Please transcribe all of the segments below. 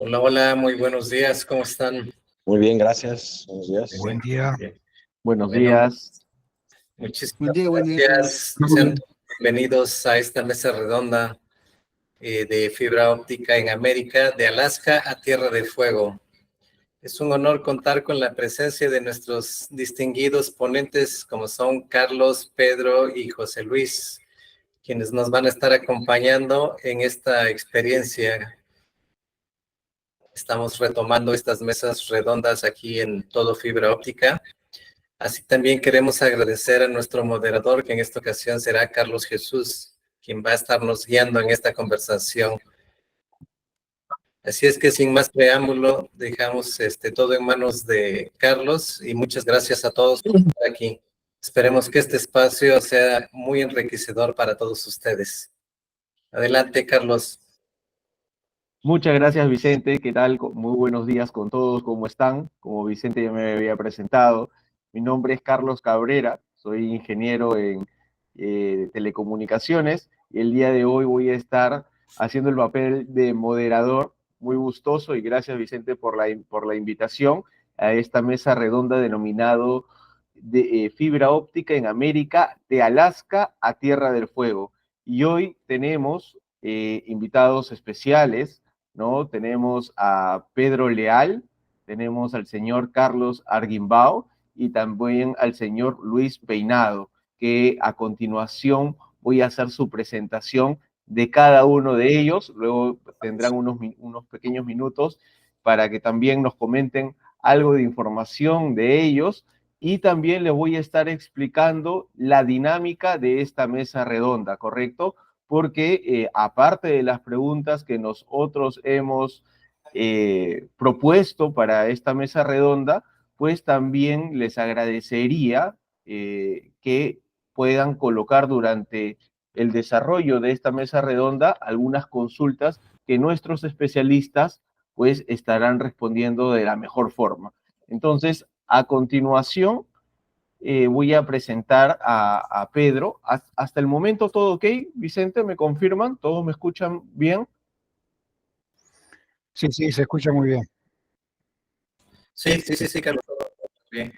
Hola, hola, muy buenos días, ¿cómo están? Muy bien, gracias. Buenos días. Buen día. Bien. Buenos Bueno, días. muchísimas Buen día. gracias. Sean bienvenidos a esta mesa redonda de fibra óptica en América, de Alaska a Tierra del Fuego. Es un honor contar con la presencia de nuestros distinguidos ponentes como son Carlos, Pedro y José Luis, quienes nos van a estar acompañando en esta experiencia. Estamos retomando estas mesas redondas aquí en Todo Fibra Óptica. Así también queremos agradecer a nuestro moderador, que en esta ocasión será Carlos Jesús, quien va a estarnos guiando en esta conversación. Así es que sin más preámbulo, dejamos todo en manos de Carlos y muchas gracias a todos por estar aquí. Esperemos que este espacio sea muy enriquecedor para todos ustedes. Adelante, Carlos. Muchas gracias, Vicente. ¿Qué tal? Muy buenos días con todos. ¿Cómo están? Como Vicente ya me había presentado, mi nombre es Carlos Cabrera. Soy ingeniero en telecomunicaciones y el día de hoy voy a estar haciendo el papel de moderador. Muy gustoso y gracias, Vicente, por la invitación a esta mesa redonda denominado de fibra óptica en América, de Alaska a Tierra del Fuego. Y hoy tenemos invitados especiales, ¿no? Tenemos a Pedro Leal, tenemos al señor Carlos Arguimbao y también al señor Luis Peinado, que a continuación voy a hacer su presentación de cada uno de ellos. Luego tendrán unos pequeños minutos para que también nos comenten algo de información de ellos y también les voy a estar explicando la dinámica de esta mesa redonda, ¿correcto? Porque aparte de las preguntas que nosotros hemos propuesto para esta mesa redonda, pues también les agradecería que puedan colocar durante el desarrollo de esta mesa redonda algunas consultas que nuestros especialistas pues estarán respondiendo de la mejor forma. Entonces, a continuación, voy a presentar a Pedro. Hasta el momento todo ok, Vicente, ¿me confirman? ¿Todos me escuchan bien? Sí, se escucha muy bien. Sí, Carlos. Bien.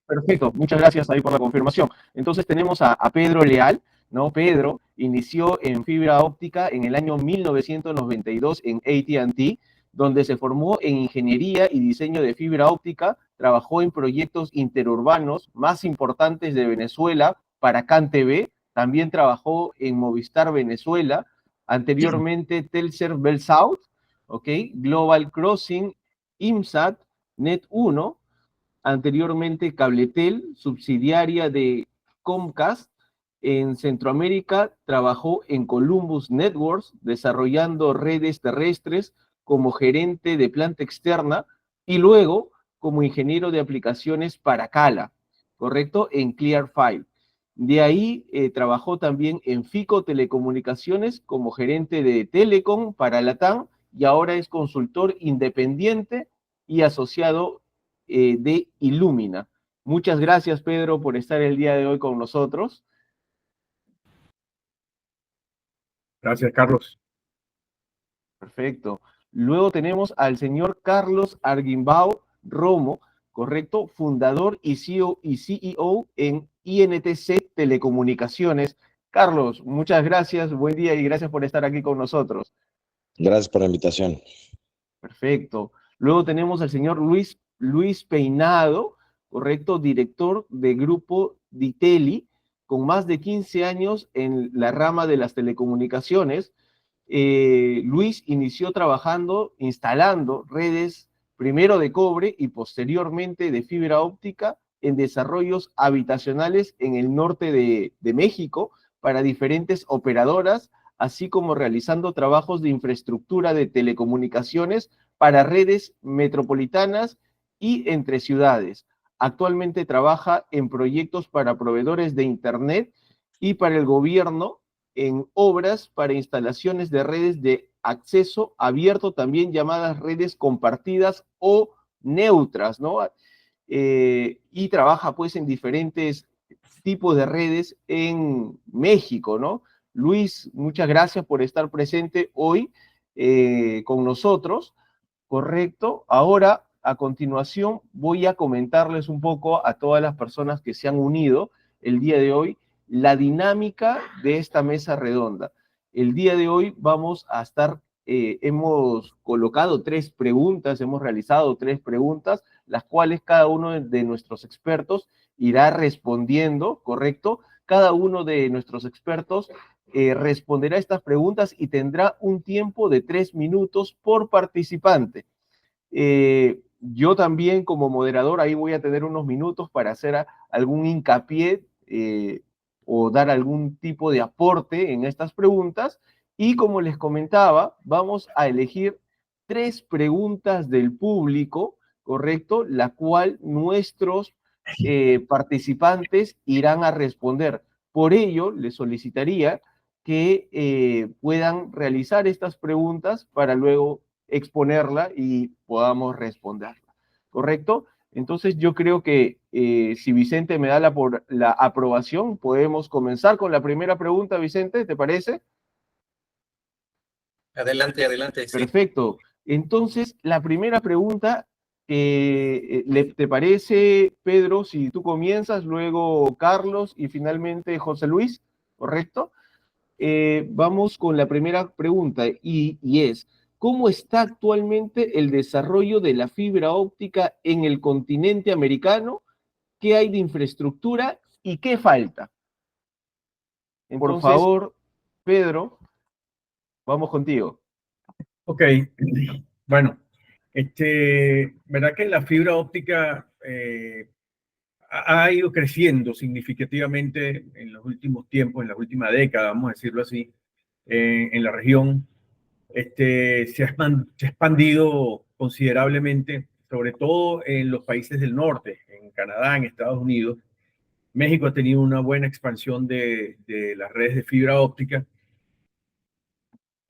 Perfecto, muchas gracias ahí por la confirmación. Entonces tenemos a Pedro Leal, ¿no? Pedro inició en fibra óptica en el año 1992 en AT&T, donde se formó en ingeniería y diseño de fibra óptica, trabajó en proyectos interurbanos más importantes de Venezuela para CanTV, también trabajó en Movistar Venezuela, anteriormente Telcel Bell South, ¿ok? Global Crossing, IMSAT, Net1, anteriormente Cabletel, subsidiaria de Comcast. En Centroamérica trabajó en Columbus Networks, desarrollando redes terrestres como gerente de planta externa y luego como ingeniero de aplicaciones para Cala, ¿correcto? En Clearfile. De ahí trabajó también en Fico Telecomunicaciones como gerente de Telecom para Latam y ahora es consultor independiente y asociado de Illumina. Muchas gracias, Pedro, por estar el día de hoy con nosotros. Gracias, Carlos. Perfecto. Luego tenemos al señor Carlos Arguimbao Romo, ¿correcto? Fundador y CEO en INTC Telecomunicaciones. Carlos, muchas gracias, buen día y gracias por estar aquí con nosotros. Gracias por la invitación. Perfecto. Luego tenemos al señor Luis Peinado, ¿correcto? Director de Grupo Diteli, con más de 15 años en la rama de las telecomunicaciones. Luis inició trabajando, instalando redes primero de cobre y posteriormente de fibra óptica en desarrollos habitacionales en el norte de México para diferentes operadoras, así como realizando trabajos de infraestructura de telecomunicaciones para redes metropolitanas y entre ciudades. Actualmente trabaja en proyectos para proveedores de Internet y para el gobierno en obras para instalaciones de redes de acceso abierto, también llamadas redes compartidas o neutras, ¿no? Y trabaja pues en diferentes tipos de redes en México, ¿no? Luis, muchas gracias por estar presente hoy con nosotros. Correcto. Ahora, a continuación, voy a comentarles un poco a todas las personas que se han unido el día de hoy la dinámica de esta mesa redonda. El día de hoy vamos a estar, hemos colocado 3 preguntas, hemos realizado 3 preguntas, las cuales cada uno de nuestros expertos irá respondiendo, ¿correcto? Cada uno de nuestros expertos responderá estas preguntas y tendrá un tiempo de 3 minutos por participante. Yo también como moderador ahí voy a tener unos minutos para hacer algún hincapié o dar algún tipo de aporte en estas preguntas. Y como les comentaba, vamos a elegir 3 preguntas del público, ¿correcto? La cual nuestros participantes irán a responder. Por ello, les solicitaría que puedan realizar estas preguntas para luego exponerla y podamos responderla, ¿correcto? Entonces yo creo que si Vicente me da la aprobación, podemos comenzar con la primera pregunta, Vicente, ¿te parece? Adelante, adelante, sí. Perfecto. Entonces, la primera pregunta, ¿te parece, Pedro, si tú comienzas, luego Carlos y finalmente José Luis, ¿correcto? Vamos con la primera pregunta y es, ¿cómo está actualmente el desarrollo de la fibra óptica en el continente americano? ¿Qué hay de infraestructura y qué falta? Por favor, Pedro, vamos contigo. Ok, bueno, verdad que la fibra óptica ha ido creciendo significativamente en los últimos tiempos, en la última década, vamos a decirlo así, en la región. Se ha expandido considerablemente, sobre todo en los países del norte, en Canadá, en Estados Unidos. México ha tenido una buena expansión de las redes de fibra óptica.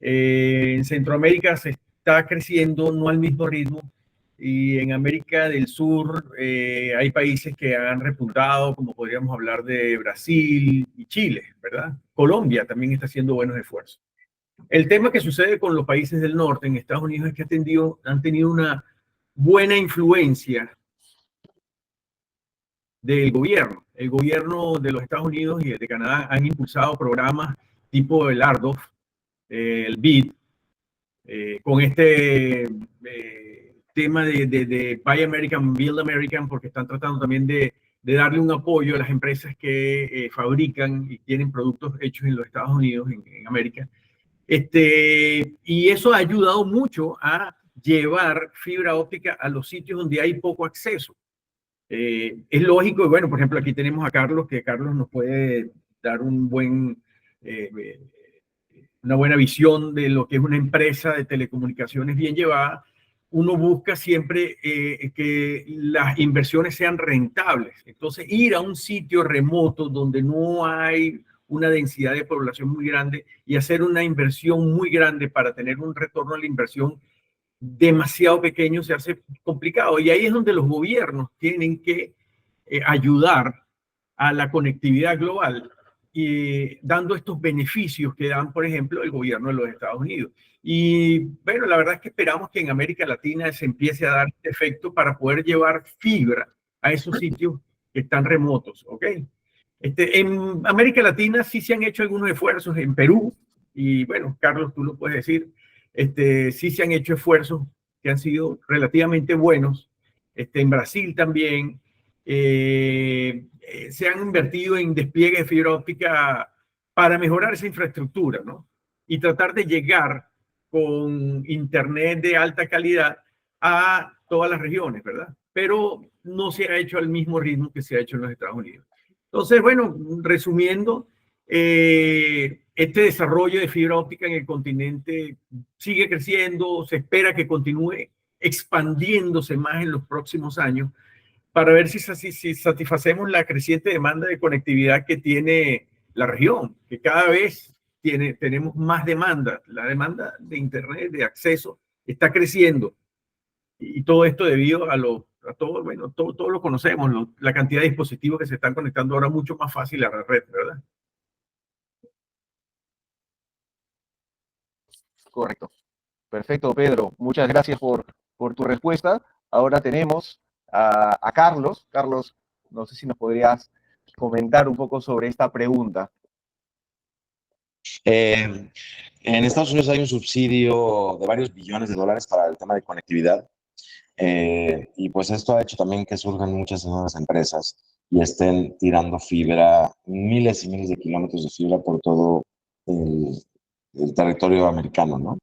En Centroamérica se está creciendo, no al mismo ritmo, y en América del Sur hay países que han repuntado, como podríamos hablar de Brasil y Chile, ¿verdad? Colombia también está haciendo buenos esfuerzos. El tema que sucede con los países del norte en Estados Unidos es que han tenido una buena influencia del gobierno. El gobierno de los Estados Unidos y el de Canadá han impulsado programas tipo el RDOF, el BID, con este tema de Buy American, Build American, porque están tratando también de darle un apoyo a las empresas que fabrican y tienen productos hechos en los Estados Unidos, en América. Y eso ha ayudado mucho a llevar fibra óptica a los sitios donde hay poco acceso. Es lógico, y bueno, por ejemplo, aquí tenemos a Carlos, que Carlos nos puede dar una buena visión de lo que es una empresa de telecomunicaciones bien llevada. Uno busca siempre que las inversiones sean rentables. Entonces, ir a un sitio remoto donde no hay una densidad de población muy grande y hacer una inversión muy grande para tener un retorno a la inversión demasiado pequeño se hace complicado. Y ahí es donde los gobiernos tienen que ayudar a la conectividad global y dando estos beneficios que dan, por ejemplo, el gobierno de los Estados Unidos. Y bueno, la verdad es que esperamos que en América Latina se empiece a dar este efecto para poder llevar fibra a esos sitios que están remotos, ¿ok? En América Latina sí se han hecho algunos esfuerzos, en Perú, y bueno, Carlos, tú lo puedes decir, sí se han hecho esfuerzos que han sido relativamente buenos, en Brasil también, se han invertido en despliegue de fibra óptica para mejorar esa infraestructura, ¿no? Y tratar de llegar con internet de alta calidad a todas las regiones, ¿verdad? Pero no se ha hecho al mismo ritmo que se ha hecho en los Estados Unidos. Entonces, bueno, resumiendo, este desarrollo de fibra óptica en el continente sigue creciendo, se espera que continúe expandiéndose más en los próximos años para ver si satisfacemos la creciente demanda de conectividad que tiene la región, que cada vez tenemos más demanda. La demanda de Internet, de acceso, está creciendo. Y todo esto debido a todo, bueno, todo lo conocemos, la cantidad de dispositivos que se están conectando ahora mucho más fácil a la red, ¿verdad? Correcto. Perfecto, Pedro. Muchas gracias por por tu respuesta. Ahora tenemos a Carlos. Carlos, no sé si nos podrías comentar un poco sobre esta pregunta. En Estados Unidos hay un subsidio de varios billones de dólares para el tema de conectividad. Y pues esto ha hecho también que surjan muchas nuevas empresas y estén tirando fibra, miles y miles de kilómetros de fibra por todo el territorio americano, ¿no?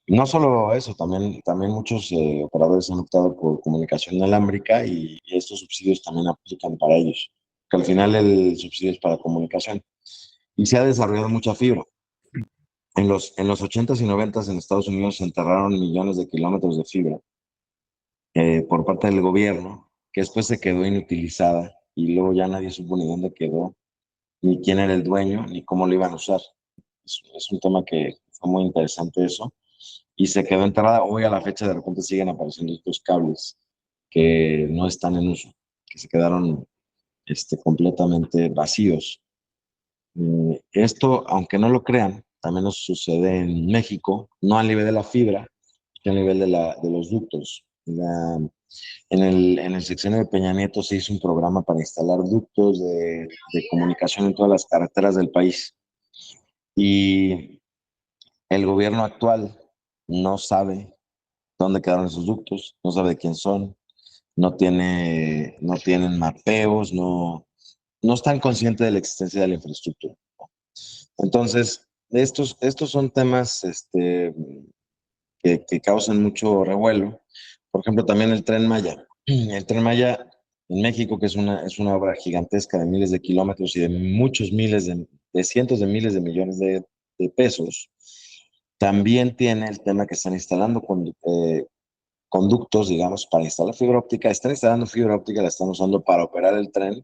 Y no solo eso, también muchos operadores han optado por comunicación inalámbrica y estos subsidios también aplican para ellos, que al final el subsidio es para comunicación. Y se ha desarrollado mucha fibra. En los 80s y 90s en Estados Unidos se enterraron millones de kilómetros de fibra por parte del gobierno, que después se quedó inutilizada y luego ya nadie supo ni dónde quedó, ni quién era el dueño, ni cómo lo iban a usar. Es un tema que fue muy interesante eso. Y se quedó enterrada. Hoy a la fecha de repente siguen apareciendo estos cables que no están en uso, que se quedaron completamente vacíos. Esto, aunque no lo crean, también nos sucede en México, no al nivel de la fibra, sino al nivel de los ductos. En el sexenio de Peña Nieto se hizo un programa para instalar ductos de comunicación en todas las carreteras del país. Y el gobierno actual no sabe dónde quedaron esos ductos, no sabe de quién son, no tienen mapeos, no están conscientes de la existencia de la infraestructura. Entonces, estos son temas que causan mucho revuelo. Por ejemplo, también el Tren Maya. El Tren Maya en México, que es una obra gigantesca de miles de kilómetros y de muchos miles, de cientos de miles de millones de pesos, también tiene el tema que están instalando conductos, digamos, para instalar fibra óptica. Están instalando fibra óptica, la están usando para operar el tren,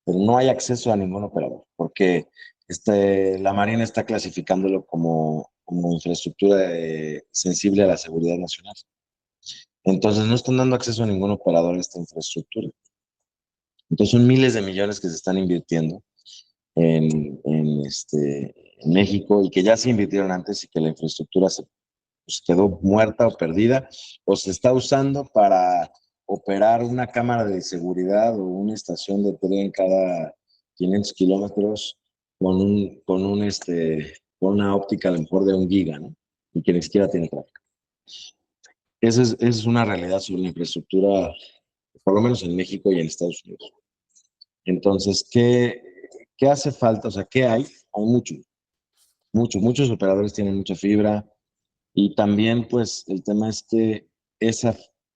pero no hay acceso a ningún operador, porque la Marina está clasificándolo como infraestructura sensible a la seguridad nacional. Entonces no están dando acceso a ningún operador a esta infraestructura. Entonces son miles de millones que se están invirtiendo en México y que ya se invirtieron antes y que la infraestructura pues, quedó muerta o perdida o se está usando para operar una cámara de seguridad o una estación de tren cada 500 kilómetros con una óptica a lo mejor de 1 giga, ¿no? Y que ni siquiera tiene tráfico. Esa es una realidad sobre la infraestructura, por lo menos en México y en Estados Unidos. Entonces, ¿qué hace falta? O sea, ¿qué hay? Hay muchos operadores tienen mucha fibra y también, pues, el tema es que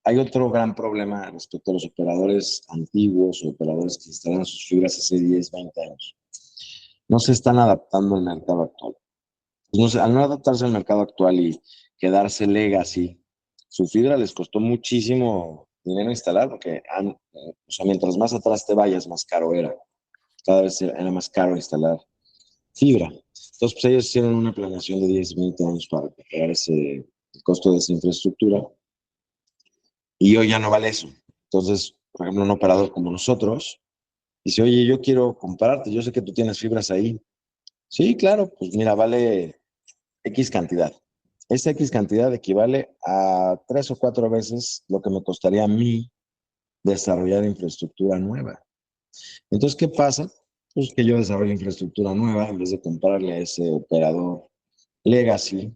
hay otro gran problema respecto a los operadores antiguos o operadores que instalaron sus fibras hace 10, 20 años. No se están adaptando al mercado actual. Entonces, al no adaptarse al mercado actual y quedarse legacy, su fibra les costó muchísimo dinero instalar porque o sea, mientras más atrás te vayas, más caro era. Cada vez era más caro instalar fibra. Entonces, pues ellos hicieron una planeación de 10, 20 años para recuperar el costo de esa infraestructura y hoy ya no vale eso. Entonces, por ejemplo, un operador como nosotros dice, oye, yo quiero comprarte, yo sé que tú tienes fibras ahí. Sí, claro, pues mira, vale X cantidad. Esa X cantidad equivale a 3 o 4 veces lo que me costaría a mí desarrollar infraestructura nueva. Entonces, ¿qué pasa? Pues que yo desarrollo infraestructura nueva en vez de comprarle a ese operador legacy,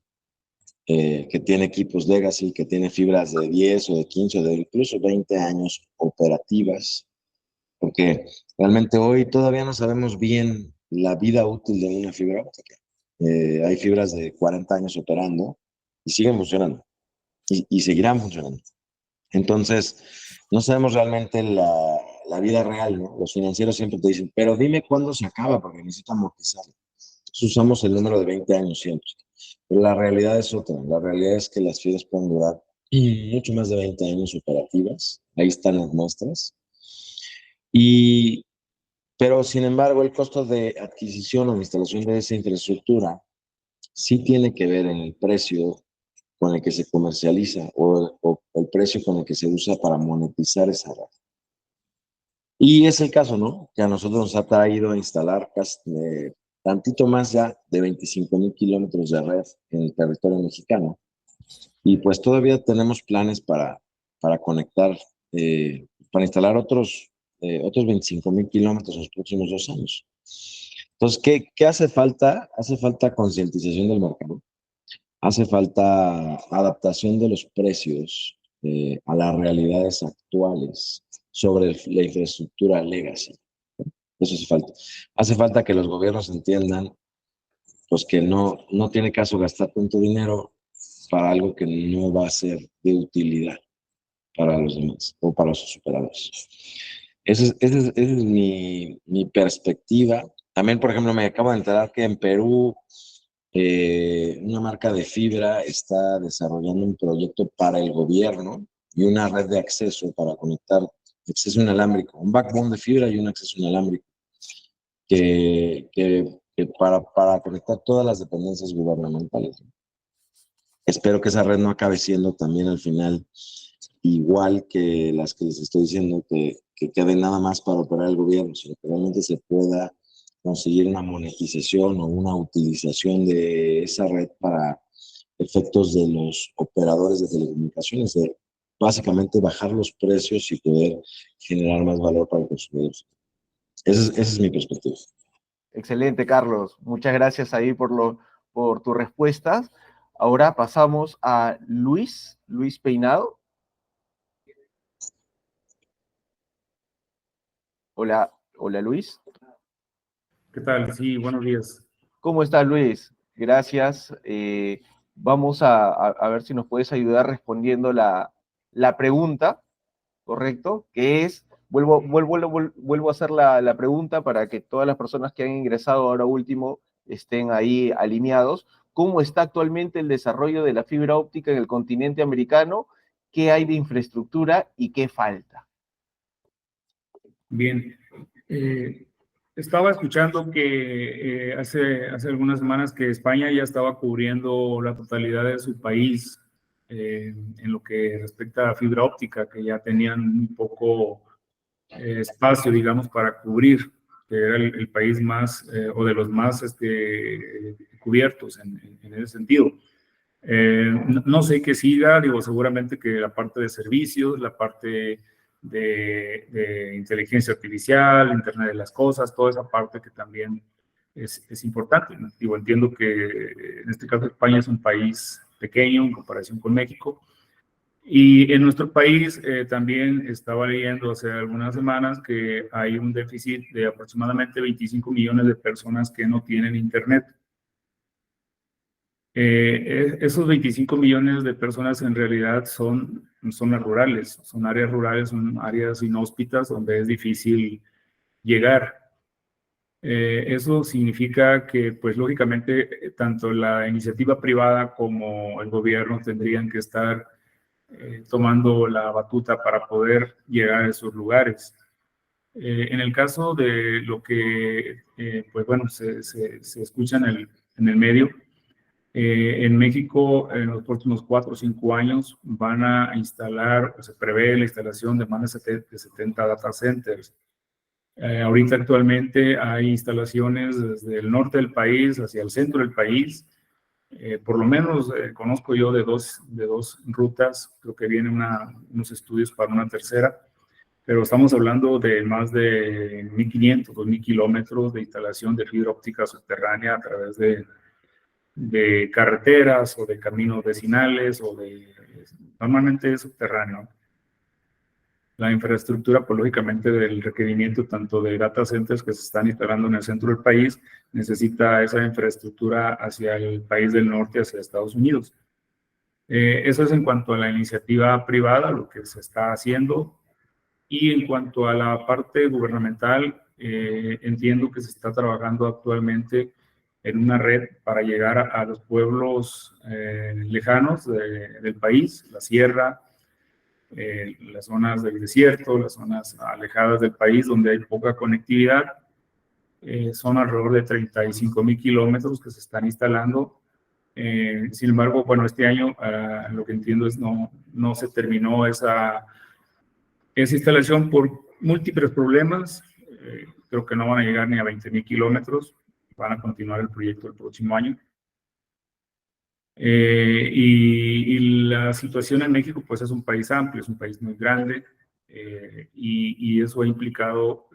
que tiene equipos legacy, que tiene fibras de 10 o de 15 o de incluso 20 años operativas, porque realmente hoy todavía no sabemos bien la vida útil de una fibra óptica. Hay fibras de 40 años operando y siguen funcionando y seguirán funcionando. Entonces, no sabemos realmente la vida real, ¿no? Los financieros siempre te dicen, pero dime cuándo se acaba porque necesito amortizar. Entonces usamos el número de 20 años siempre. Pero la realidad es otra. La realidad es que las fibras pueden durar mucho más de 20 años operativas. Ahí están las muestras. Pero, sin embargo, el costo de adquisición o de instalación de esa infraestructura sí tiene que ver en el precio con el que se comercializa o el precio con el que se usa para monetizar esa red. Y es el caso, ¿no? Que a nosotros nos ha traído a instalar tantito más ya de 25,000 kilómetros de red en el territorio mexicano. Y pues todavía tenemos planes para conectar, para instalar otros 25,000 kilómetros en los próximos 2 años. Entonces, ¿qué hace falta? Hace falta concientización del mercado, hace falta adaptación de los precios a las realidades actuales sobre la infraestructura legacy. Eso hace falta. Hace falta que los gobiernos entiendan pues, que no tiene caso gastar tanto dinero para algo que no va a ser de utilidad para los demás o para los operadores. Esa es mi perspectiva. También, por ejemplo, me acabo de enterar que en Perú una marca de fibra está desarrollando un proyecto para el gobierno y una red de acceso para conectar acceso inalámbrico, un backbone de fibra y un acceso inalámbrico que para conectar todas las dependencias gubernamentales. Espero que esa red no acabe siendo también al final igual que las que les estoy diciendo, que quede nada más para operar el gobierno, sino que realmente se pueda conseguir una monetización o una utilización de esa red para efectos de los operadores de telecomunicaciones, de básicamente bajar los precios y poder generar más valor para el consumidor. Esa es mi perspectiva. Excelente, Carlos. Muchas gracias ahí por tus respuestas. Ahora pasamos a Luis Peinado. Hola, Luis. ¿Qué tal? Sí, buenos días. ¿Cómo estás, Luis? Gracias. Vamos a ver si nos puedes ayudar respondiendo la pregunta, ¿correcto? Que es, vuelvo a hacer la pregunta para que todas las personas que han ingresado ahora último estén ahí alineados. ¿Cómo está actualmente el desarrollo de la fibra óptica en el continente americano? ¿Qué hay de infraestructura y qué falta? Bien. Estaba escuchando que hace algunas semanas que España ya estaba cubriendo la totalidad de su país en lo que respecta a fibra óptica, que ya tenían un poco espacio, digamos, para cubrir, que era el país más o de los más cubiertos en ese sentido. No sé qué siga, digo, seguramente que la parte de servicios, la parte de inteligencia artificial, Internet de las cosas, toda esa parte que también es importante, ¿no? Digo, entiendo que en este caso España es un país pequeño en comparación con México. Y en nuestro país también estaba leyendo hace algunas semanas que hay un déficit de aproximadamente 25 millones de personas que no tienen Internet. Esos 25 millones de personas en realidad son zonas rurales, son áreas inhóspitas donde es difícil llegar. Eso significa que, pues lógicamente, tanto la iniciativa privada como el gobierno tendrían que estar tomando la batuta para poder llegar a esos lugares. En el caso de lo que, pues bueno, se escucha en el medio, en México, en los próximos 4 o 5 años, van a instalar, se prevé la instalación de más de 70 data centers. Ahorita actualmente hay instalaciones desde el norte del país hacia el centro del país. Por lo menos conozco yo de dos rutas, creo que vienen unos estudios para una tercera, pero estamos hablando de más de 1.500, 2.000 kilómetros de instalación de fibra óptica subterránea a través de carreteras o de caminos vecinales normalmente es subterráneo. La infraestructura, pues lógicamente del requerimiento tanto de data centers que se están instalando en el centro del país, necesita esa infraestructura hacia el país del norte, hacia Estados Unidos. Eso es en cuanto a la iniciativa privada, lo que se está haciendo. Y en cuanto a la parte gubernamental, entiendo que se está trabajando actualmente en una red para llegar a los pueblos lejanos del país, la sierra, las zonas del desierto, las zonas alejadas del país donde hay poca conectividad. Son alrededor de 35,000 kilómetros que se están instalando. Sin embargo, bueno, este año lo que entiendo es no se terminó esa instalación por múltiples problemas. Creo que no van a llegar ni a 20,000 kilómetros. Van a continuar el proyecto el próximo año. Y la situación en México, pues es un país amplio, es un país muy grande, y eso ha implicado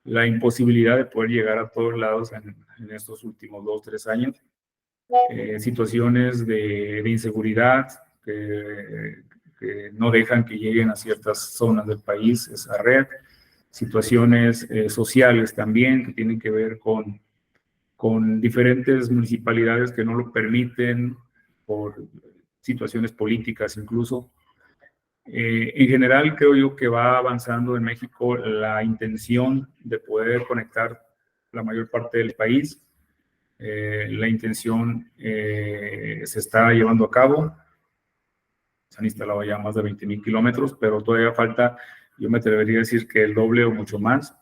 la imposibilidad de poder llegar a todos lados en estos últimos 2, 3 años. Situaciones de inseguridad que no dejan que lleguen a ciertas zonas del país esa red. Situaciones sociales también que tienen que ver con diferentes municipalidades que no lo permiten por situaciones políticas incluso. En general, creo yo que va avanzando en México la intención de poder conectar la mayor parte del país. La intención se está llevando a cabo. Se han instalado ya más de 20,000 kilómetros, pero todavía falta, yo me atrevería a decir que el doble o mucho más.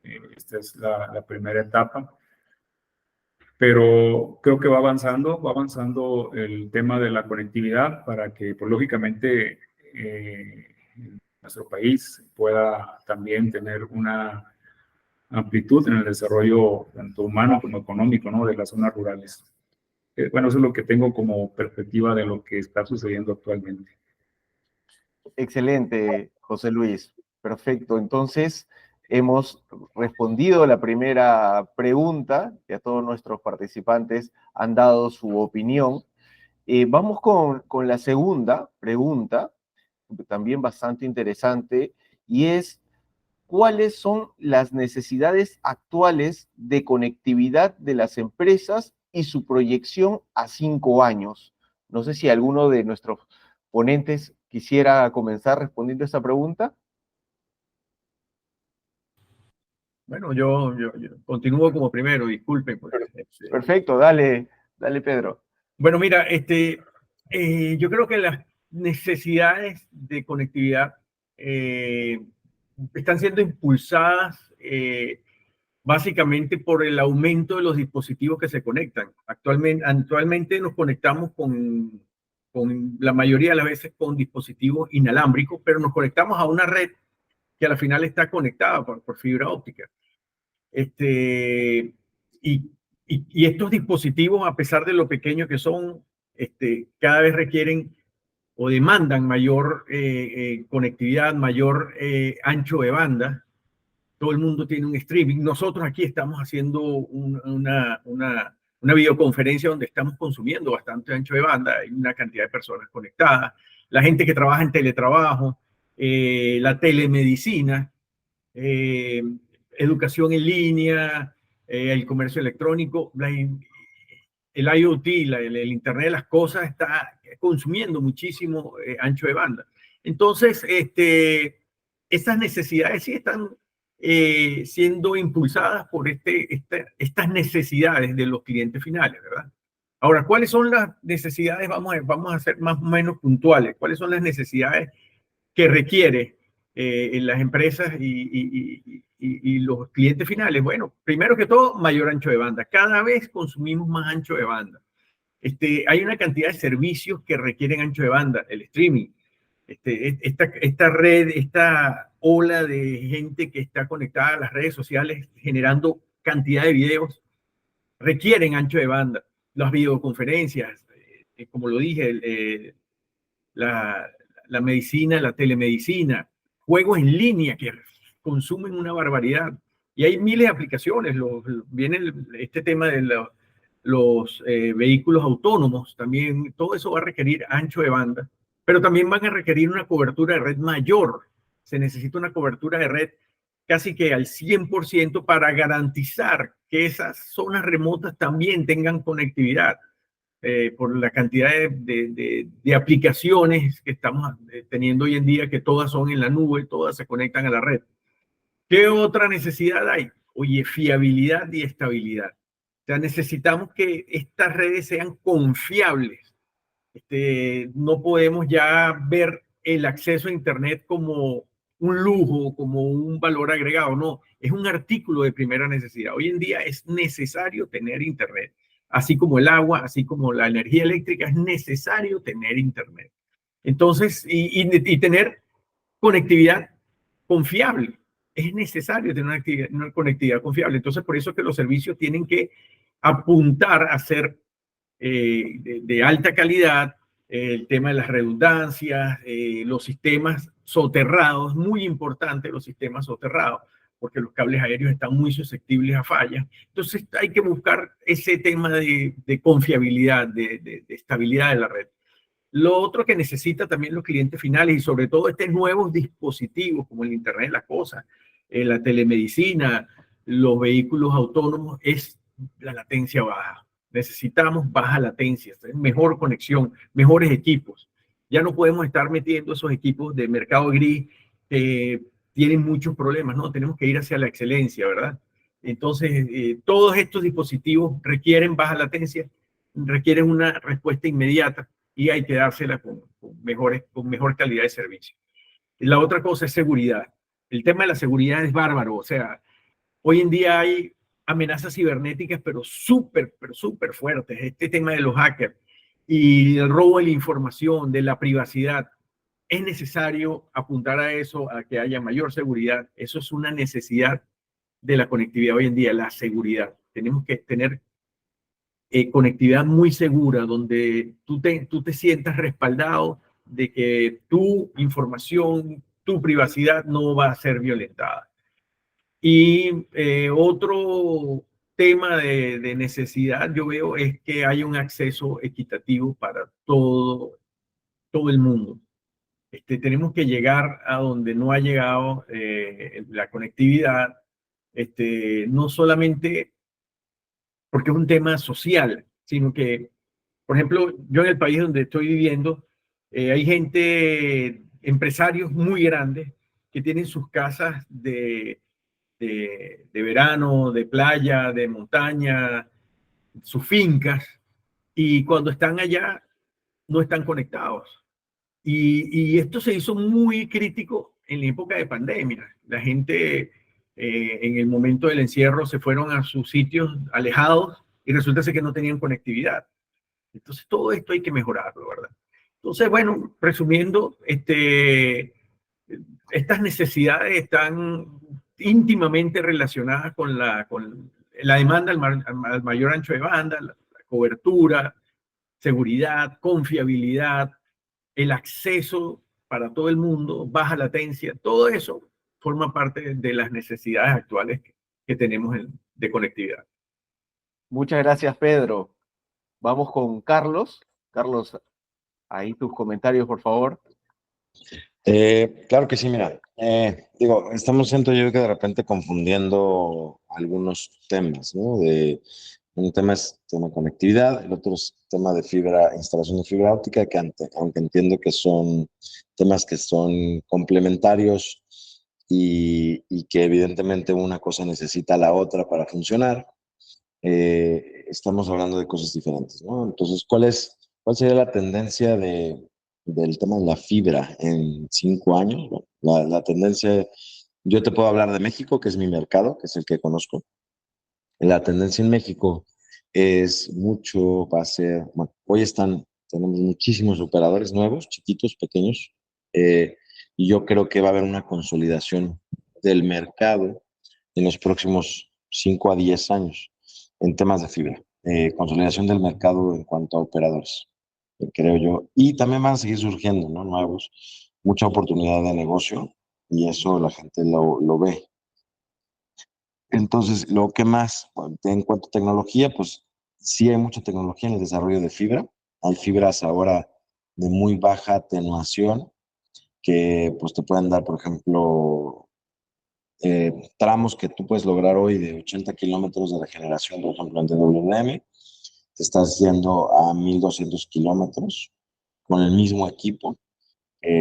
Esta es la primera etapa. Pero creo que va avanzando el tema de la conectividad para que, pues, lógicamente, nuestro país pueda también tener una amplitud en el desarrollo tanto humano como económico, ¿no?, de las zonas rurales. Bueno, eso es lo que tengo como perspectiva de lo que está sucediendo actualmente. Excelente, José Luis. Perfecto. Entonces, hemos respondido la primera pregunta, que a todos nuestros participantes han dado su opinión. Vamos con la segunda pregunta, también bastante interesante, y es, ¿cuáles son las necesidades actuales de conectividad de las empresas y su proyección a 5 años? No sé si alguno de nuestros ponentes quisiera comenzar respondiendo a esta pregunta. Bueno, yo continúo como primero, disculpen. Pues, Perfecto, dale, Pedro. Bueno, mira, yo creo que las necesidades de conectividad están siendo impulsadas básicamente por el aumento de los dispositivos que se conectan. Actualmente nos conectamos con la mayoría de las veces con dispositivos inalámbricos, pero nos conectamos a una red que a la final está conectada por fibra óptica. Y estos dispositivos, a pesar de lo pequeños que son, cada vez requieren o demandan mayor conectividad, mayor ancho de banda. Todo el mundo tiene un streaming. Nosotros aquí estamos haciendo una videoconferencia donde estamos consumiendo bastante ancho de banda. Hay una cantidad de personas conectadas. La gente que trabaja en teletrabajo, la telemedicina, educación en línea, el comercio electrónico, el IoT, el Internet de las cosas está consumiendo muchísimo ancho de banda. Entonces, estas necesidades sí están siendo impulsadas por estas necesidades de los clientes finales, ¿verdad? Ahora, ¿cuáles son las necesidades? Vamos a ser más o menos puntuales. ¿Cuáles son las necesidades que requiere en las empresas y los clientes finales? Bueno, primero que todo, mayor ancho de banda. Cada vez consumimos más ancho de banda. Hay una cantidad de servicios que requieren ancho de banda, el streaming. Esta red, esta ola de gente que está conectada a las redes sociales generando cantidad de videos, requieren ancho de banda. Las videoconferencias, como lo dije, la medicina, la telemedicina, juegos en línea que consumen una barbaridad. Y hay miles de aplicaciones. Viene este tema de los vehículos autónomos, también todo eso va a requerir ancho de banda, pero también van a requerir una cobertura de red mayor. Se necesita una cobertura de red casi que al 100% para garantizar que esas zonas remotas también tengan conectividad. Por la cantidad de aplicaciones que estamos teniendo hoy en día, que todas son en la nube, todas se conectan a la red. ¿Qué otra necesidad hay? Oye, fiabilidad y estabilidad. O sea, necesitamos que estas redes sean confiables. No podemos ya ver el acceso a Internet como un lujo, como un valor agregado. No, es un artículo de primera necesidad. Hoy en día es necesario tener Internet. Así como el agua, así como la energía eléctrica, es necesario tener Internet. Entonces, y tener conectividad confiable. Es necesario tener una conectividad confiable. Entonces, por eso es que los servicios tienen que apuntar a ser de alta calidad, el tema de las redundancias, los sistemas soterrados, muy importante los sistemas soterrados, porque los cables aéreos están muy susceptibles a fallas. Entonces hay que buscar ese tema de confiabilidad, de estabilidad de la red. Lo otro que necesitan también los clientes finales y sobre todo estos nuevos dispositivos como el Internet de las Cosas, la telemedicina, los vehículos autónomos, es la latencia baja. Necesitamos baja latencia, mejor conexión, mejores equipos. Ya no podemos estar metiendo esos equipos de mercado gris que tienen muchos problemas, ¿no? Tenemos que ir hacia la excelencia, ¿verdad? Entonces, todos estos dispositivos requieren baja latencia, requieren una respuesta inmediata y hay que dársela con mejor calidad de servicio. Y la otra cosa es seguridad. El tema de la seguridad es bárbaro. O sea, hoy en día hay amenazas cibernéticas, pero súper fuertes. Este tema de los hackers y el robo de la información, de la privacidad. Es necesario apuntar a eso, a que haya mayor seguridad. Eso es una necesidad de la conectividad hoy en día, la seguridad. Tenemos que tener conectividad muy segura, donde tú te sientas respaldado de que tu información, tu privacidad no va a ser violentada. Y otro tema de necesidad, yo veo, es que haya un acceso equitativo para todo el mundo. Tenemos que llegar a donde no ha llegado la conectividad, no solamente porque es un tema social, sino que, por ejemplo, yo en el país donde estoy viviendo, hay gente, empresarios muy grandes que tienen sus casas de verano, de playa, de montaña, sus fincas, y cuando están allá no están conectados. Y esto se hizo muy crítico en la época de pandemia. La gente en el momento del encierro se fueron a sus sitios alejados y resulta ser que no tenían conectividad. Entonces todo esto hay que mejorarlo, ¿verdad? Entonces, bueno, resumiendo, estas necesidades están íntimamente relacionadas con la demanda al mayor ancho de banda, la cobertura, seguridad, confiabilidad, el acceso para todo el mundo, baja latencia, todo eso forma parte de las necesidades actuales que tenemos de conectividad. Muchas gracias, Pedro. Vamos con Carlos. Carlos, ahí tus comentarios, por favor. Claro que sí, mira, estamos, siento yo que de repente confundiendo algunos temas, ¿no? Un tema es tema de conectividad, el otro es tema de instalación de fibra óptica, que aunque entiendo que son temas que son complementarios y que evidentemente una cosa necesita a la otra para funcionar, estamos hablando de cosas diferentes, ¿no? Entonces, ¿cuál sería la tendencia del tema de la fibra en 5 años? Bueno, la tendencia, yo te puedo hablar de México, que es mi mercado, que es el que conozco. La tendencia en México va a ser, bueno, hoy tenemos muchísimos operadores nuevos, chiquitos, pequeños, y yo creo que va a haber una consolidación del mercado en los próximos 5 a 10 años en temas de fibra. Consolidación del mercado en cuanto a operadores, creo yo. Y también van a seguir surgiendo, ¿no? Nuevos, mucha oportunidad de negocio, y eso la gente lo ve. Entonces, lo que más, en cuanto a tecnología, pues sí hay mucha tecnología en el desarrollo de fibra. Hay fibras ahora de muy baja atenuación que pues te pueden dar, por ejemplo, tramos que tú puedes lograr hoy de 80 kilómetros de regeneración, por ejemplo, en DWDM, te estás yendo a 1200 kilómetros con el mismo equipo,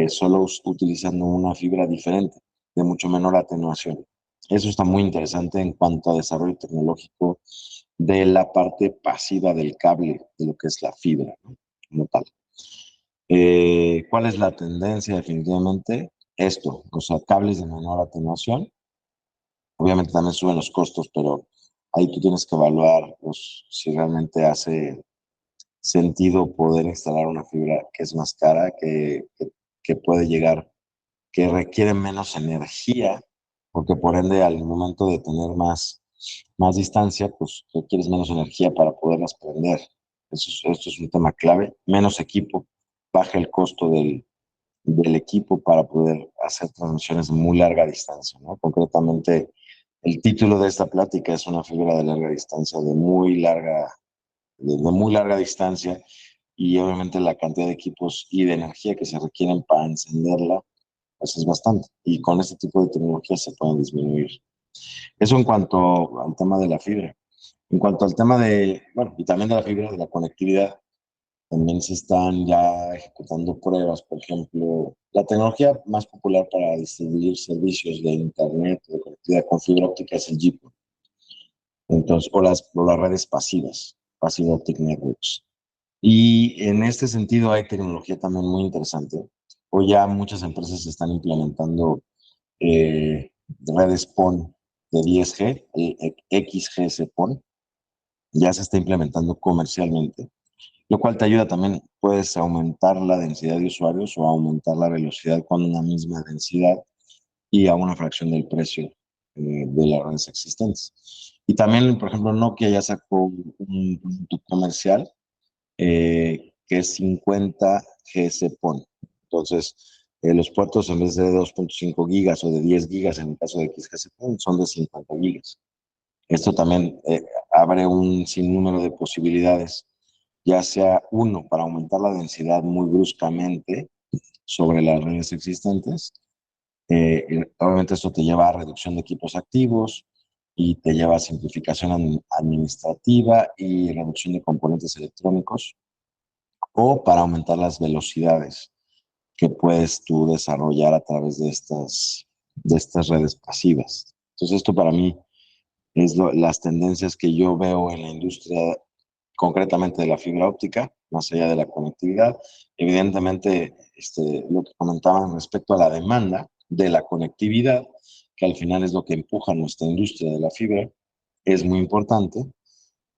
solo utilizando una fibra diferente, de mucho menor atenuación. Eso está muy interesante en cuanto a desarrollo tecnológico de la parte pasiva del cable, de lo que es la fibra, ¿no? Como tal. ¿Cuál es la tendencia? Definitivamente esto, o sea, cables de menor atenuación. Obviamente también suben los costos, pero ahí tú tienes que evaluar pues, si realmente hace sentido poder instalar una fibra que es más cara, que puede llegar, que requiere menos energía, porque por ende al momento de tener más distancia, pues requieres menos energía para poderlas prender. Esto es un tema clave. Menos equipo, baja el costo del equipo para poder hacer transmisiones de muy larga distancia, ¿no? Concretamente, el título de esta plática es una fibra de larga distancia, de muy larga distancia, y obviamente la cantidad de equipos y de energía que se requieren para encenderla, pues es bastante. Y con este tipo de tecnología se pueden disminuir. Eso en cuanto al tema de la fibra. En cuanto al tema bueno, y también de la fibra, de la conectividad, también se están ya ejecutando pruebas. Por ejemplo, la tecnología más popular para distribuir servicios de Internet, de conectividad con fibra óptica, es el GPON. Entonces, o las redes pasivas, Passive Optic Networks. Y en este sentido hay tecnología también muy interesante. Hoy ya muchas empresas están implementando redes PON de 10G, XGS PON, ya se está implementando comercialmente, lo cual te ayuda también. Puedes aumentar la densidad de usuarios o aumentar la velocidad con una misma densidad y a una fracción del precio de las redes existentes. Y también, por ejemplo, Nokia ya sacó un producto comercial que es 50 GS PON. Entonces, los puertos, en vez de 2.5 gigas o de 10 gigas en el caso de XGS PON, son de 50 gigas. Esto también abre un sinnúmero de posibilidades, ya sea uno, para aumentar la densidad muy bruscamente sobre las redes existentes. Obviamente esto te lleva a reducción de equipos activos y te lleva a simplificación administrativa y reducción de componentes electrónicos, o para aumentar las velocidades que puedes tú desarrollar a través de estas redes pasivas. Entonces esto para mí es las tendencias que yo veo en la industria, concretamente de la fibra óptica, más allá de la conectividad. Evidentemente, lo que comentaban respecto a la demanda de la conectividad, que al final es lo que empuja nuestra industria de la fibra, es muy importante,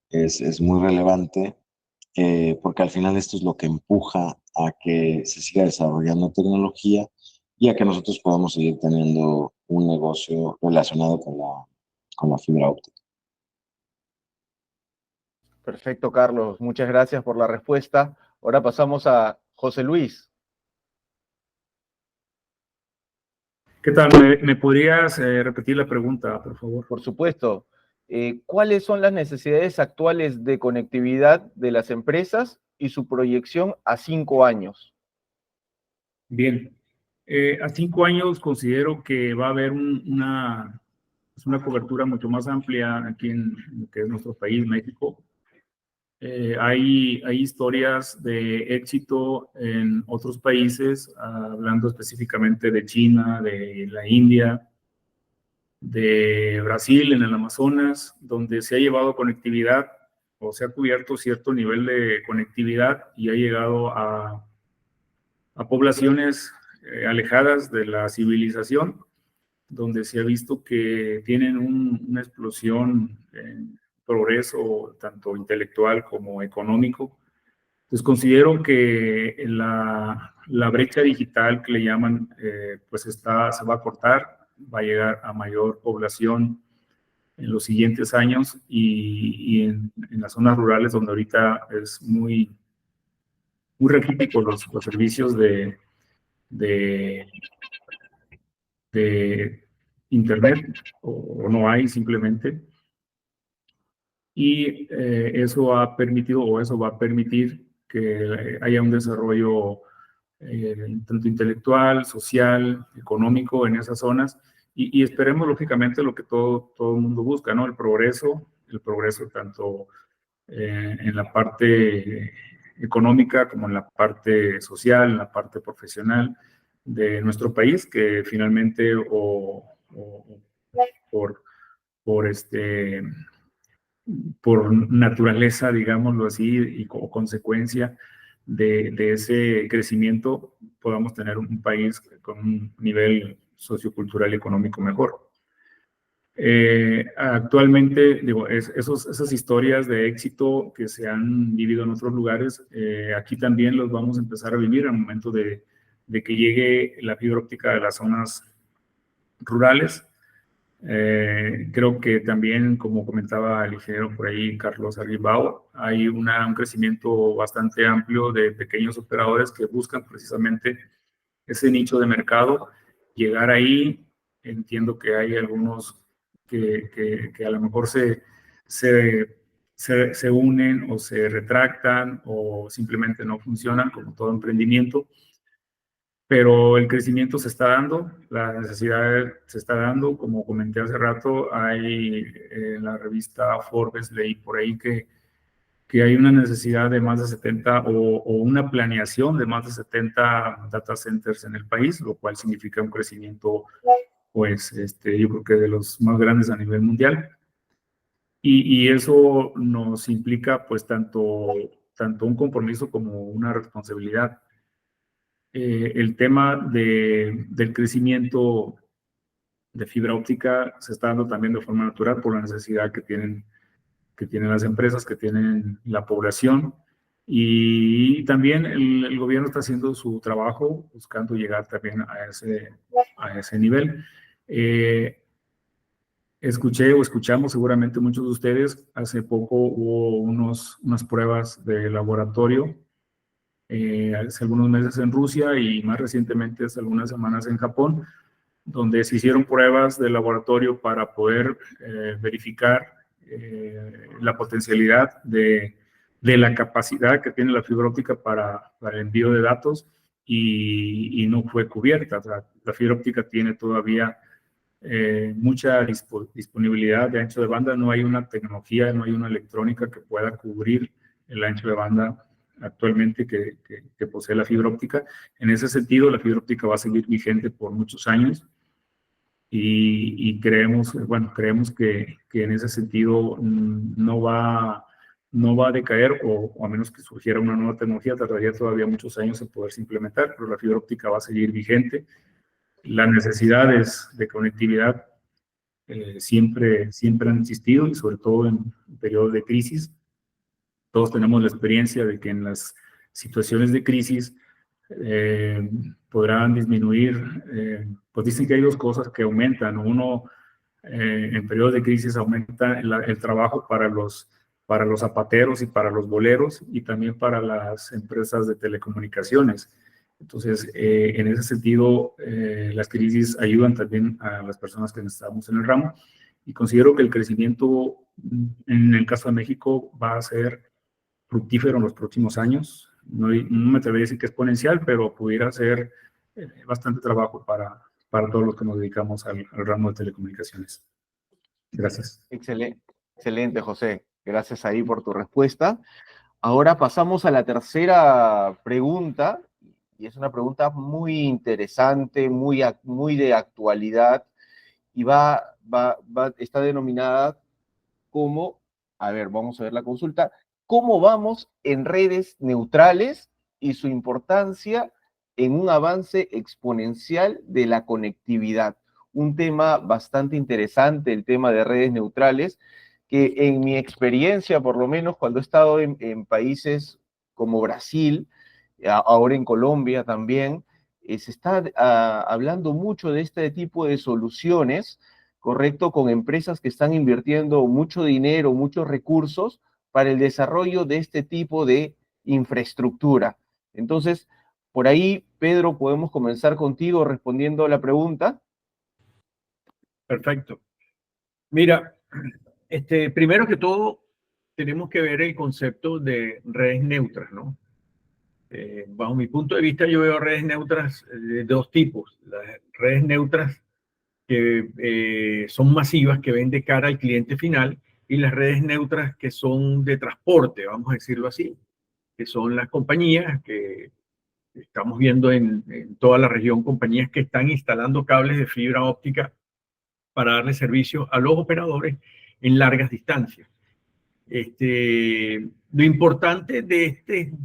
es muy relevante, porque al final esto es lo que empuja a que se siga desarrollando tecnología y a que nosotros podamos seguir teniendo un negocio relacionado con la fibra óptica. Perfecto, Carlos. Muchas gracias por la respuesta. Ahora pasamos a José Luis. ¿Qué tal? ¿Me podrías repetir la pregunta, por favor? Por supuesto. ¿Cuáles son las necesidades actuales de conectividad de las empresas y su proyección a 5 años? Bien. A 5 años considero que va a haber una cobertura mucho más amplia aquí en lo que es nuestro país, México. Hay historias de éxito en otros países, hablando específicamente de China, de la India, de Brasil, en el Amazonas, donde se ha llevado conectividad o se ha cubierto cierto nivel de conectividad y ha llegado a poblaciones alejadas de la civilización, donde se ha visto que tienen una explosión en progreso tanto intelectual como económico. Entonces considero que la brecha digital que le llaman, pues se va a cortar, va a llegar a mayor población en los siguientes años y en las zonas rurales donde ahorita es muy raquítico los servicios de internet o no hay simplemente. Y eso ha permitido o eso va a permitir que haya un desarrollo tanto intelectual, social, económico en esas zonas y esperemos lógicamente lo que todo el mundo busca, ¿no? El progreso tanto en la parte económica como en la parte social, en la parte profesional de nuestro país, que finalmente por naturaleza, digámoslo así, y como consecuencia de ese crecimiento, podamos tener un país con un nivel sociocultural y económico mejor. Actualmente, digo, esas historias de éxito que se han vivido en otros lugares, aquí también los vamos a empezar a vivir al momento de que llegue la fibra óptica de las zonas rurales. Creo que también, como comentaba el ingeniero por ahí, Carlos Arribao, hay un crecimiento bastante amplio de pequeños operadores que buscan precisamente ese nicho de mercado, llegar ahí. Entiendo que hay algunos que a lo mejor se unen o se retractan o simplemente no funcionan, como todo emprendimiento, pero el crecimiento se está dando, la necesidad se está dando. Como comenté hace rato, hay en la revista Forbes, leí por ahí que hay una necesidad de más de 70 o una planeación de más de 70 data centers en el país, lo cual significa un crecimiento, pues, yo creo que de los más grandes a nivel mundial. Y eso nos implica, pues, tanto un compromiso como una responsabilidad. El tema del crecimiento de fibra óptica se está dando también de forma natural por la necesidad que tienen las empresas, que tienen la población, y también el gobierno está haciendo su trabajo buscando llegar también a ese nivel. Escuchamos seguramente muchos de ustedes, hace poco hubo unas pruebas de laboratorio, hace algunos meses en Rusia y más recientemente hace algunas semanas en Japón, donde se hicieron pruebas de laboratorio para poder verificar la potencialidad de la capacidad que tiene la fibra óptica para el envío de datos, y no fue cubierta. O sea, la fibra óptica tiene todavía mucha disponibilidad de ancho de banda. No hay una tecnología, no hay una electrónica que pueda cubrir el ancho de banda actualmente que posee la fibra óptica. En ese sentido, la fibra óptica va a seguir vigente por muchos años, y creemos que en ese sentido no va a decaer, o a menos que surgiera una nueva tecnología, tardaría todavía muchos años en poderse implementar, pero la fibra óptica va a seguir vigente. Las necesidades de conectividad siempre han existido, y sobre todo en periodos de crisis. Todos tenemos la experiencia de que en las situaciones de crisis podrán disminuir, pues dicen que hay dos cosas que aumentan. Uno, en periodos de crisis aumenta el trabajo para los zapateros y para los boleros, y también para las empresas de telecomunicaciones. Entonces, en ese sentido, las crisis ayudan también a las personas que estamos en el ramo, y considero que el crecimiento, en el caso de México, va a ser fructífero en los próximos años. No me atrevería a decir que exponencial, pero pudiera ser bastante trabajo para todos los que nos dedicamos al ramo de telecomunicaciones. Gracias. Excelente, José. Gracias ahí por tu respuesta. Ahora pasamos a la tercera pregunta, y es una pregunta muy interesante, muy de actualidad, y está denominada como, a ver, vamos a ver la consulta, ¿cómo vamos en redes neutrales y su importancia en un avance exponencial de la conectividad? Un tema bastante interesante, el tema de redes neutrales, que en mi experiencia, por lo menos cuando he estado en países como Brasil, ahora en Colombia también, se está hablando mucho de este tipo de soluciones, ¿correcto? Con empresas que están invirtiendo mucho dinero, muchos recursos para el desarrollo de este tipo de infraestructura. Entonces, por ahí, Pedro, podemos comenzar contigo respondiendo a la pregunta. Perfecto. Mira, primero que todo, tenemos que ver el concepto de redes neutras, ¿no? Bajo mi punto de vista, yo veo redes neutras de dos tipos. Las redes neutras que son masivas, que ven de cara al cliente final, y las redes neutras que son de transporte, vamos a decirlo así, que son las compañías que estamos viendo en toda la región, compañías que están instalando cables de fibra óptica para darle servicio a los operadores en largas distancias. Lo importante de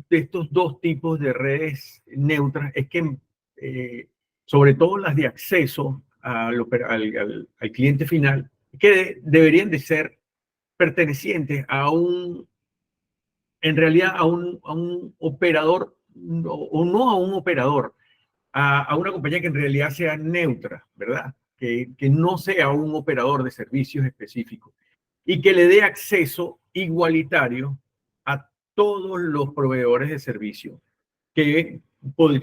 estos dos tipos de redes neutras es que, sobre todo las de acceso al cliente final, que deberían de ser pertenecientes en realidad a un operador, o no a un operador, a una compañía que en realidad sea neutra, ¿verdad? que no sea un operador de servicios específicos y que le dé acceso igualitario a todos los proveedores de servicio que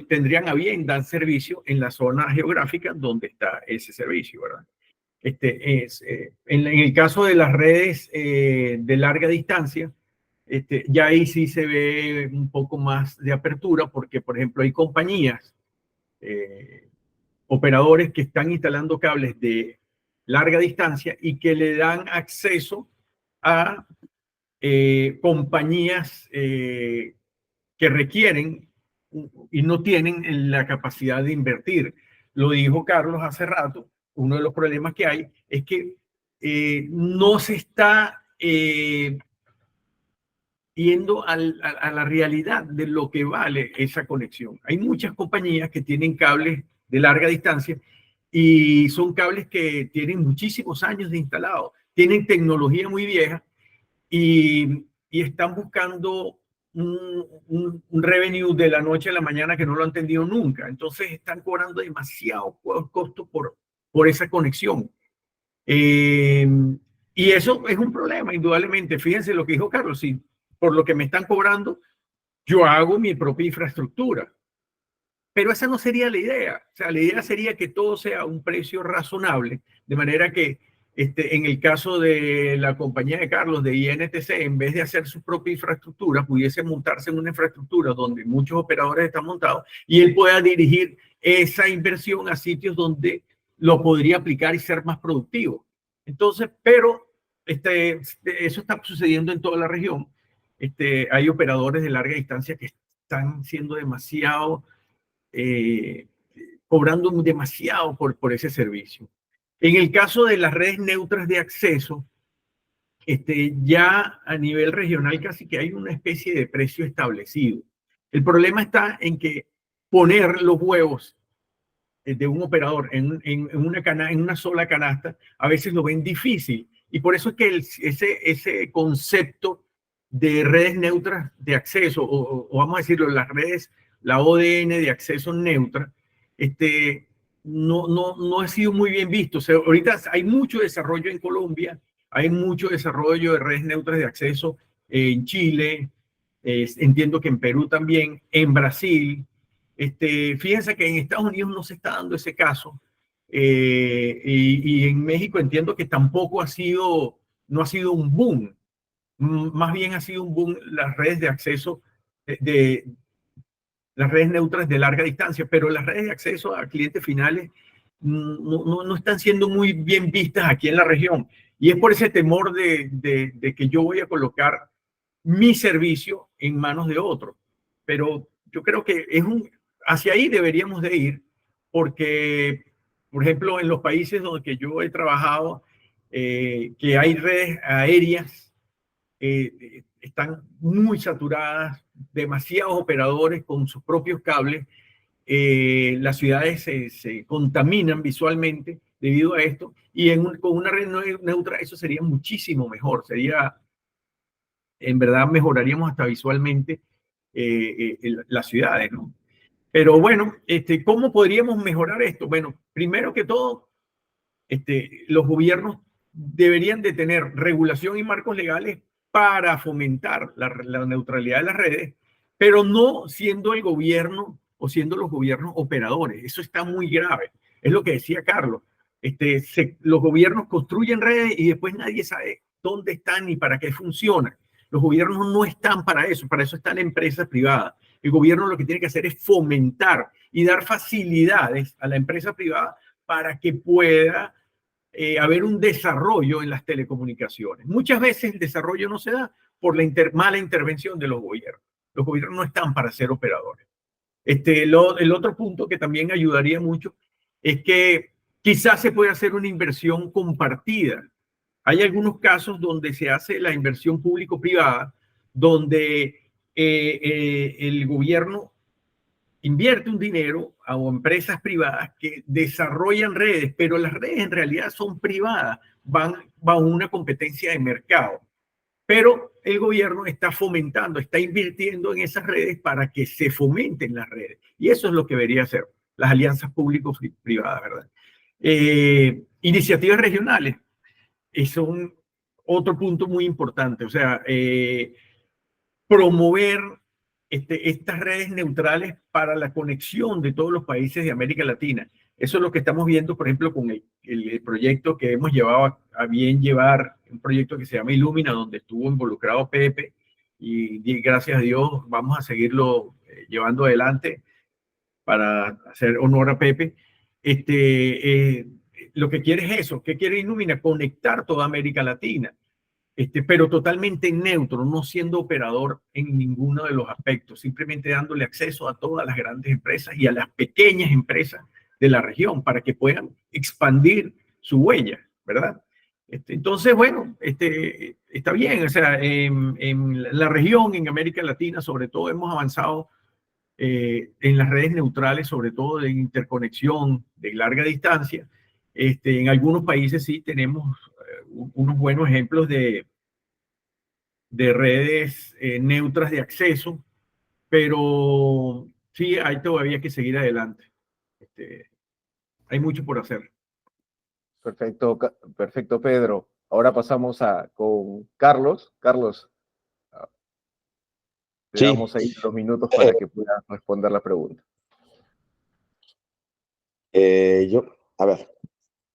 tendrían a bien dar servicio en la zona geográfica donde está ese servicio, ¿verdad? En el caso de las redes de larga distancia, ya ahí sí se ve un poco más de apertura porque, por ejemplo, hay compañías, operadores que están instalando cables de larga distancia y que le dan acceso a compañías que requieren y no tienen la capacidad de invertir. Lo dijo Carlos hace rato, uno de los problemas que hay es que no se está yendo a la realidad de lo que vale esa conexión. Hay muchas compañías que tienen cables de larga distancia y son cables que tienen muchísimos años de instalado, tienen tecnología muy vieja y están buscando un revenue de la noche a la mañana que no lo han tenido nunca. Entonces están cobrando demasiado costo por esa conexión. Y eso es un problema, indudablemente. Fíjense lo que dijo Carlos, si por lo que me están cobrando, yo hago mi propia infraestructura. Pero esa no sería la idea. O sea, la idea sería que todo sea a un precio razonable, de manera que en el caso de la compañía de Carlos, de INTC, en vez de hacer su propia infraestructura, pudiese montarse en una infraestructura donde muchos operadores están montados y él pueda dirigir esa inversión a sitios donde lo podría aplicar y ser más productivo. Entonces, pero eso está sucediendo en toda la región. Hay operadores de larga distancia que están siendo demasiado, cobrando demasiado por ese servicio. En el caso de las redes neutras de acceso, ya a nivel regional casi que hay una especie de precio establecido. El problema está en que poner los huevos de un operador en una sola canasta a veces lo ven difícil. Y por eso es que ese concepto de redes neutras de acceso, o vamos a decirlo, las redes, la ODN de acceso neutra, no ha sido muy bien visto. O sea, ahorita hay mucho desarrollo en Colombia, hay mucho desarrollo de redes neutras de acceso en Chile, entiendo que en Perú también, en Brasil. Fíjense que en Estados Unidos no se está dando ese caso, y en México entiendo que tampoco no ha sido un boom. Más bien ha sido un boom las redes de acceso las redes neutras de larga distancia, pero las redes de acceso a clientes finales no están siendo muy bien vistas aquí en la región. Y es por ese temor de que yo voy a colocar mi servicio en manos de otro. Pero yo creo que hacia ahí deberíamos de ir, porque, por ejemplo, en los países donde yo he trabajado, que hay redes aéreas, están muy saturadas, demasiados operadores con sus propios cables, las ciudades se contaminan visualmente debido a esto, y con una red neutra eso sería muchísimo mejor, en verdad mejoraríamos hasta visualmente las ciudades, ¿no? Pero bueno, ¿cómo podríamos mejorar esto? Bueno, primero que todo, los gobiernos deberían de tener regulación y marcos legales para fomentar la neutralidad de las redes, pero no siendo el gobierno o siendo los gobiernos operadores. Eso está muy grave. Es lo que decía Carlos. Los gobiernos construyen redes y después nadie sabe dónde están ni para qué funcionan. Los gobiernos no están para eso están empresas privadas. El gobierno lo que tiene que hacer es fomentar y dar facilidades a la empresa privada para que pueda haber un desarrollo en las telecomunicaciones. Muchas veces el desarrollo no se da por la mala intervención de los gobiernos. Los gobiernos no están para ser operadores. El otro punto que también ayudaría mucho es que quizás se puede hacer una inversión compartida. Hay algunos casos donde se hace la inversión público-privada, donde el gobierno invierte un dinero a empresas privadas que desarrollan redes, pero las redes en realidad son privadas, van a una competencia de mercado. Pero el gobierno está fomentando, está invirtiendo en esas redes para que se fomenten las redes. Y eso es lo que debería hacer las alianzas público-privadas, ¿verdad? Iniciativas regionales. Eso es otro punto muy importante. O sea, promover estas redes neutrales para la conexión de todos los países de América Latina. Eso es lo que estamos viendo, por ejemplo, con el proyecto que hemos llevado a bien llevar, un proyecto que se llama Illumina, donde estuvo involucrado Pepe, y gracias a Dios vamos a seguirlo llevando adelante para hacer honor a Pepe. Lo que quiere es eso. ¿Qué quiere Illumina? Conectar toda América Latina. Pero totalmente neutro, no siendo operador en ninguno de los aspectos, simplemente dándole acceso a todas las grandes empresas y a las pequeñas empresas de la región para que puedan expandir su huella, ¿verdad? Entonces, bueno, está bien, o sea, en la región, en América Latina, sobre todo, hemos avanzado en las redes neutrales, sobre todo de interconexión de larga distancia. En algunos países sí tenemos unos buenos ejemplos de redes neutras de acceso, pero sí hay todavía que seguir adelante. Hay mucho por hacer. Perfecto, perfecto, Pedro. Ahora pasamos con Carlos. Carlos, le Sí. damos ahí 2 minutos para que pueda responder la pregunta. A ver,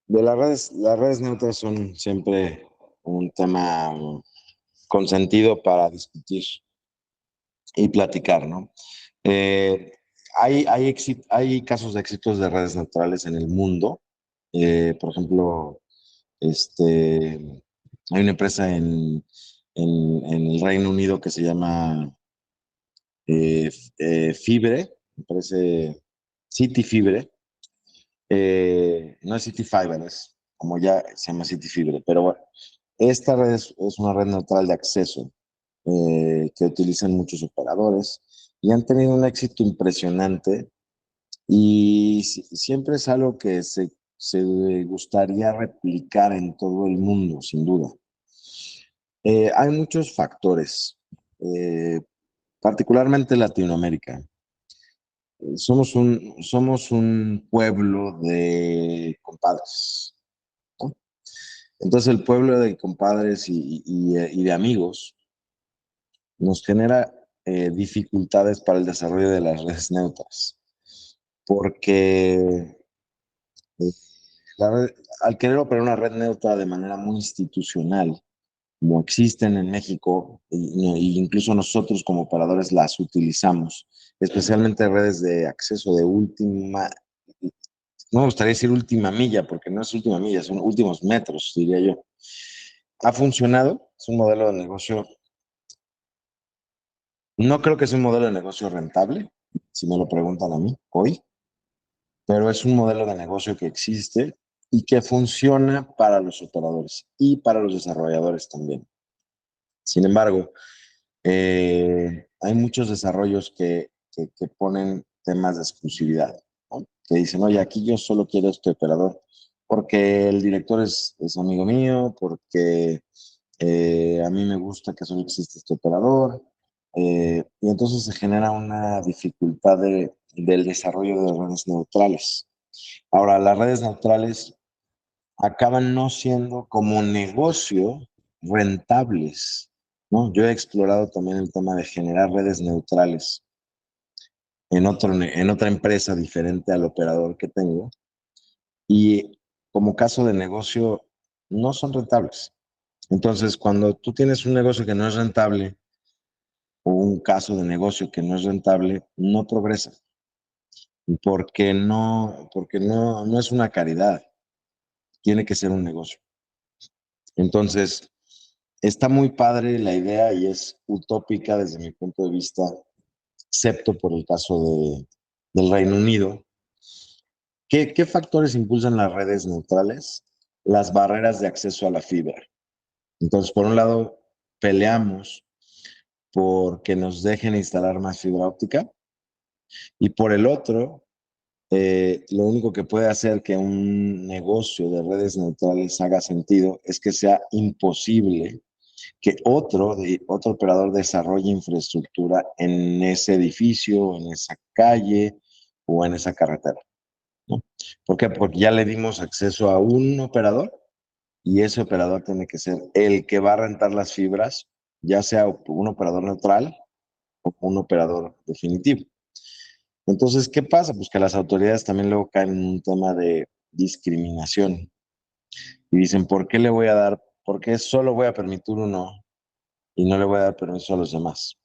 las redes neutras son siempre un tema consentido para discutir y platicar, ¿no? Hay casos de éxitos de redes neutrales en el mundo. Por ejemplo, hay una empresa en el Reino Unido que se llama Fibre, me parece City Fibre. No es City Fiber, es como ya se llama City Fibre, pero bueno, esta red es una red neutral de acceso que utilizan muchos operadores y han tenido un éxito impresionante y siempre es algo que se gustaría replicar en todo el mundo, sin duda. Hay muchos factores, particularmente en Latinoamérica. Somos un pueblo de compadres, ¿no? Entonces el pueblo de compadres y de amigos nos genera dificultades para el desarrollo de las redes neutras, porque al querer operar una red neutra de manera muy institucional, como existen en México, y incluso nosotros como operadores las utilizamos, especialmente redes de acceso de última, no me gustaría decir última milla, porque no es última milla, son últimos metros, diría yo. Ha funcionado, es un modelo de negocio. No creo que sea un modelo de negocio rentable, si me lo preguntan a mí hoy, pero es un modelo de negocio que existe y que funciona para los operadores y para los desarrolladores también. Sin embargo, hay muchos desarrollos que ponen temas de exclusividad, ¿no? Que dicen, oye, aquí yo solo quiero este operador porque el director es amigo mío, porque a mí me gusta que solo existe este operador, y entonces se genera una dificultad del desarrollo de redes neutrales. Ahora, las redes neutrales acaban no siendo como negocio rentables, ¿no? Yo he explorado también el tema de generar redes neutrales en otra empresa diferente al operador que tengo y como caso de negocio no son rentables. Entonces, cuando tú tienes un negocio que no es rentable o un caso de negocio que no es rentable, no progresa porque no es una caridad, tiene que ser un negocio. Entonces, está muy padre la idea y es utópica desde mi punto de vista, excepto por el caso del Reino Unido. ¿Qué factores impulsan las redes neutrales? Las barreras de acceso a la fibra. Entonces, por un lado, peleamos porque nos dejen instalar más fibra óptica y por el otro, lo único que puede hacer que un negocio de redes neutrales haga sentido es que sea imposible que otro operador desarrolle infraestructura en ese edificio, en esa calle o en esa carretera. ¿no? ¿Por qué? Porque ya le dimos acceso a un operador y ese operador tiene que ser el que va a rentar las fibras, ya sea un operador neutral o un operador definitivo. Entonces, ¿qué pasa? Pues que las autoridades también luego caen en un tema de discriminación y dicen, ¿por qué le voy a dar? ¿Por qué solo voy a permitir uno y no le voy a dar permiso a los demás?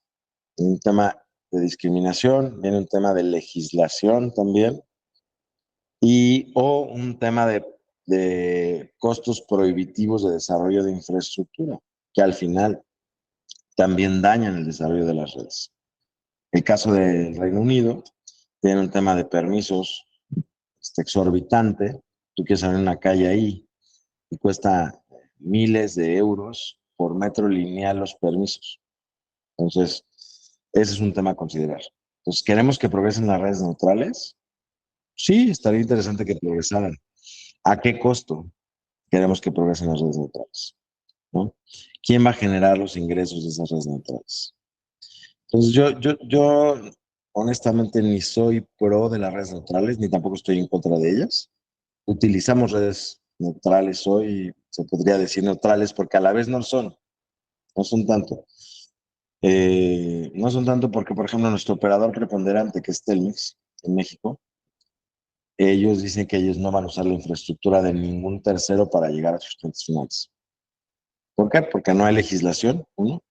Un tema de discriminación, viene un tema de legislación también, o un tema de costos prohibitivos de desarrollo de infraestructura, que al final también dañan el desarrollo de las redes. El caso del Reino Unido tiene un tema de permisos exorbitante. Tú quieres abrir una calle ahí y cuesta miles de euros por metro lineal los permisos. Entonces, ese es un tema a considerar. Entonces, ¿queremos que progresen las redes neutrales? Sí, estaría interesante que progresaran. ¿A qué costo queremos que progresen las redes neutrales? ¿No? ¿Quién va a generar los ingresos de esas redes neutrales? Entonces, yo honestamente ni soy pro de las redes neutrales, ni tampoco estoy en contra de ellas. Utilizamos redes neutrales hoy, se podría decir neutrales, porque a la vez no son tanto. No son tanto porque, por ejemplo, nuestro operador preponderante, que es Telmex, en México, ellos dicen que ellos no van a usar la infraestructura de ningún tercero para llegar a sus clientes finales. ¿Por qué? Porque no hay legislación, uno,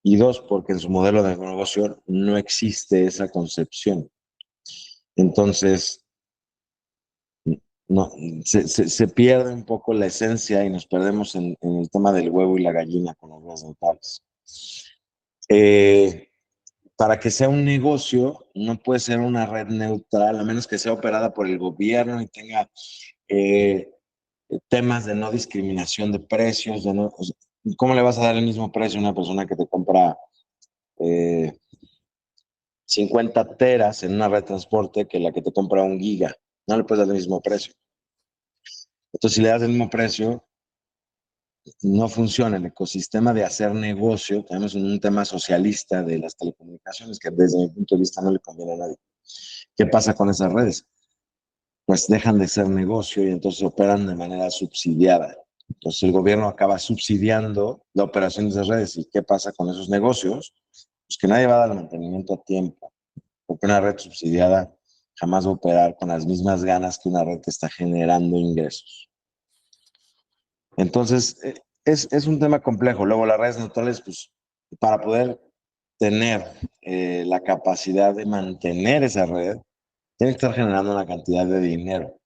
y dos, porque en su modelo de negocio no existe esa concepción. Entonces, no, se pierde un poco la esencia y nos perdemos en el tema del huevo y la gallina con las redes neutrales. Para que sea un negocio, no puede ser una red neutral, a menos que sea operada por el gobierno y tenga temas de no discriminación de precios. O sea, ¿cómo le vas a dar el mismo precio a una persona que te compra 50 teras en una red de transporte que la que te compra 1 giga? No le puedes dar el mismo precio. Entonces, si le das el mismo precio, no funciona el ecosistema de hacer negocio. Tenemos un tema socialista de las telecomunicaciones que desde mi punto de vista no le conviene a nadie. ¿Qué pasa con esas redes? Pues dejan de ser negocio y entonces operan de manera subsidiada. Entonces el gobierno acaba subsidiando la operación de esas redes. ¿Y qué pasa con esos negocios? Pues que nadie va a dar mantenimiento a tiempo, porque una red subsidiada jamás va a operar con las mismas ganas que una red que está generando ingresos. Entonces, es un tema complejo. Luego, las redes neutrales, pues, para poder tener la capacidad de mantener esa red, tiene que estar generando una cantidad de dinero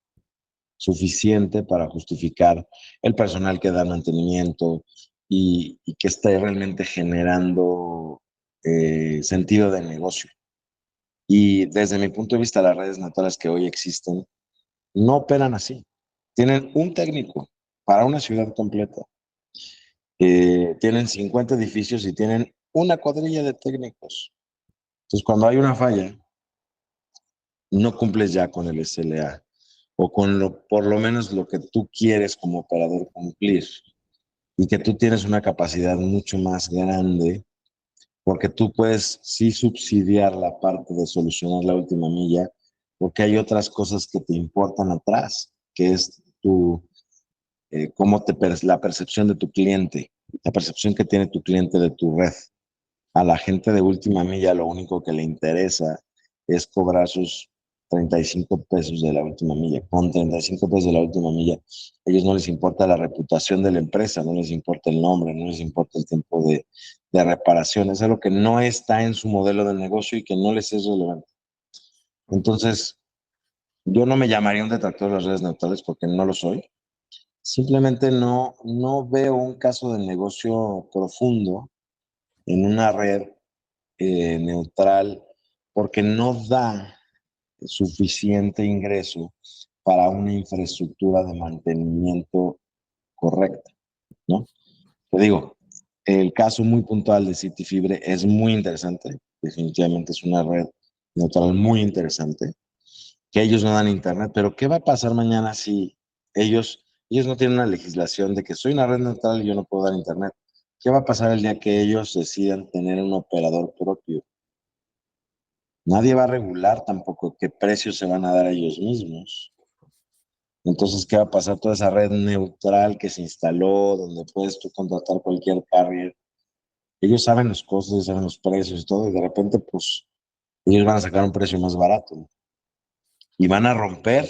suficiente para justificar el personal que da mantenimiento y que esté realmente generando sentido de negocio. Y desde mi punto de vista, las redes neutrales que hoy existen no operan así. Tienen un técnico para una ciudad completa. Tienen 50 edificios y tienen una cuadrilla de técnicos. Entonces, cuando hay una falla, no cumples ya con el SLA o con por lo menos lo que tú quieres como operador cumplir y que tú tienes una capacidad mucho más grande porque tú puedes sí subsidiar la parte de solucionar la última milla porque hay otras cosas que te importan atrás, que es la percepción de tu cliente, la percepción que tiene tu cliente de tu red. A la gente de última milla lo único que le interesa es cobrar sus 35 pesos de la última milla. Con 35 pesos de la última milla, a ellos no les importa la reputación de la empresa, no les importa el nombre, no les importa el tiempo de reparación. Es algo que no está en su modelo de negocio y que no les es relevante. Entonces, yo no me llamaría un detractor de las redes neutrales porque no lo soy. Simplemente no veo un caso de negocio profundo en una red neutral porque no da suficiente ingreso para una infraestructura de mantenimiento correcta, ¿no? Te digo, el caso muy puntual de CityFibre es muy interesante, definitivamente es una red neutral muy interesante, que ellos no dan internet, pero ¿qué va a pasar mañana si ellos no tienen una legislación de que soy una red neutral y yo no puedo dar internet? ¿Qué va a pasar el día que ellos decidan tener un operador propio? Nadie va a regular tampoco qué precios se van a dar a ellos mismos. Entonces, ¿qué va a pasar? Toda esa red neutral que se instaló, donde puedes tú contratar cualquier carrier, ellos saben los costos, saben los precios y todo, y de repente, pues, ellos van a sacar un precio más barato y van a romper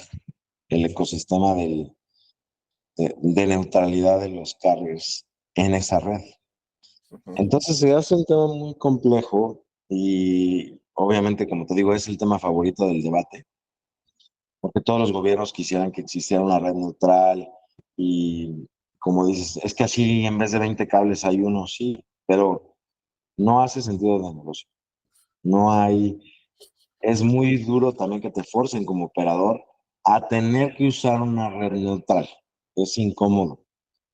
el ecosistema de neutralidad de los carriers en esa red. Entonces se hace un tema muy complejo y obviamente, como te digo, es el tema favorito del debate, porque todos los gobiernos quisieran que existiera una red neutral y como dices, es que así en vez de 20 cables hay uno, sí, pero no hace sentido de negocio. No hay, es muy duro también que te forcen como operador a tener que usar una red neutral. Es incómodo.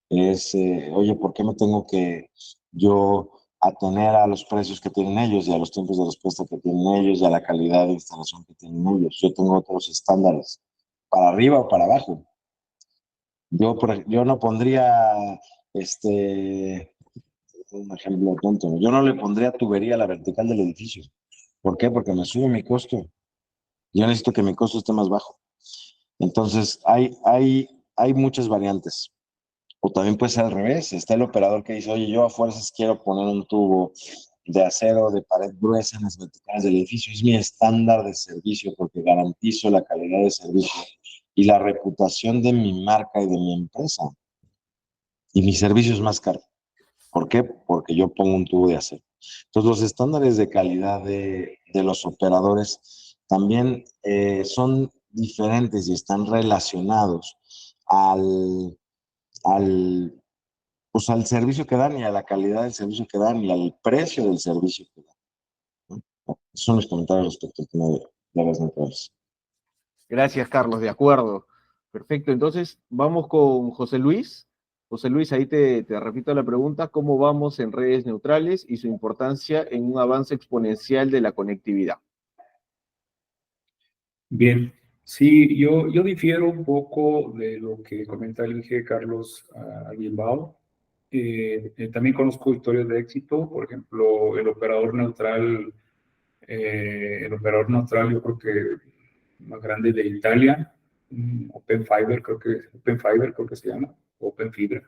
Oye, ¿por qué me tengo que yo atener a los precios que tienen ellos y a los tiempos de respuesta que tienen ellos y a la calidad de instalación que tienen ellos? Yo tengo otros estándares, para arriba o para abajo. Yo no pondría, un ejemplo tonto, yo no le pondría tubería a la vertical del edificio. ¿Por qué? Porque me sube mi costo. Yo necesito que mi costo esté más bajo. Entonces, hay muchas variantes. O también puede ser al revés. Está el operador que dice, oye, yo a fuerzas quiero poner un tubo de acero de pared gruesa en las verticales del edificio. Es mi estándar de servicio porque garantizo la calidad de servicio y la reputación de mi marca y de mi empresa. Y mi servicio es más caro. ¿Por qué? Porque yo pongo un tubo de acero. Entonces, los estándares de calidad de los operadores también son diferentes y están relacionados al, al, pues, al servicio que dan y a la calidad del servicio que dan y al precio del servicio que dan, ¿no? Esos son los comentarios respecto al tema de las neutrales. Gracias, Carlos, de acuerdo. Perfecto, entonces vamos con José Luis. José Luis, ahí te repito la pregunta, ¿cómo vamos en redes neutrales y su importancia en un avance exponencial de la conectividad? Bien, sí, yo difiero un poco de lo que comenta el Inge Carlos Aguilbao. También conozco historias de éxito, por ejemplo, el operador neutral yo creo que más grande de Italia, Open Fiber creo que se llama, Open Fibra.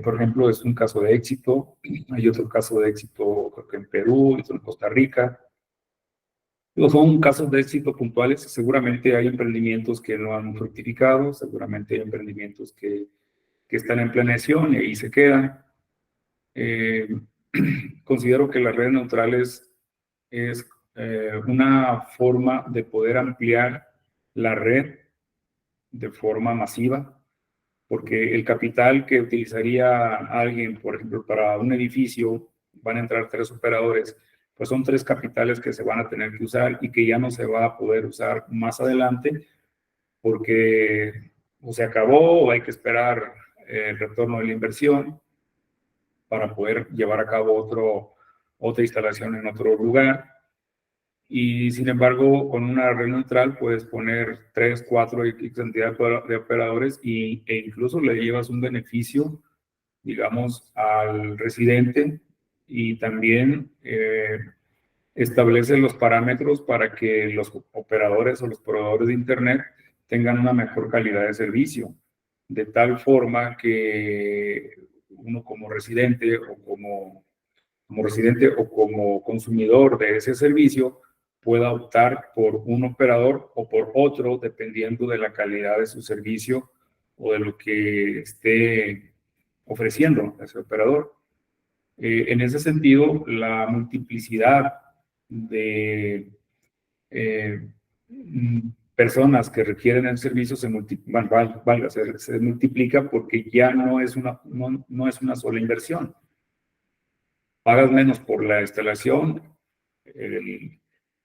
Por ejemplo, es un caso de éxito. Hay otro caso de éxito, creo que en Perú, otro en Costa Rica. Son casos de éxito puntuales. Seguramente hay emprendimientos que no han fructificado, seguramente hay emprendimientos que están en planeación y ahí se quedan. Considero que las redes neutrales es una forma de poder ampliar la red de forma masiva, porque el capital que utilizaría alguien, por ejemplo, para un edificio, van a entrar 3 operadores, pues son 3 capitales que se van a tener que usar y que ya no se va a poder usar más adelante porque o se acabó o hay que esperar el retorno de la inversión para poder llevar a cabo otra instalación en otro lugar. Y sin embargo, con una red neutral puedes poner 3, 4 X cantidad de operadores e incluso le llevas un beneficio, digamos, al residente y también establece los parámetros para que los operadores o los proveedores de Internet tengan una mejor calidad de servicio, de tal forma que uno como residente o como consumidor de ese servicio pueda optar por un operador o por otro dependiendo de la calidad de su servicio o de lo que esté ofreciendo ese operador. En ese sentido, la multiplicidad de personas que requieren el servicio se multiplica porque ya no es una sola inversión. Pagas menos por la instalación,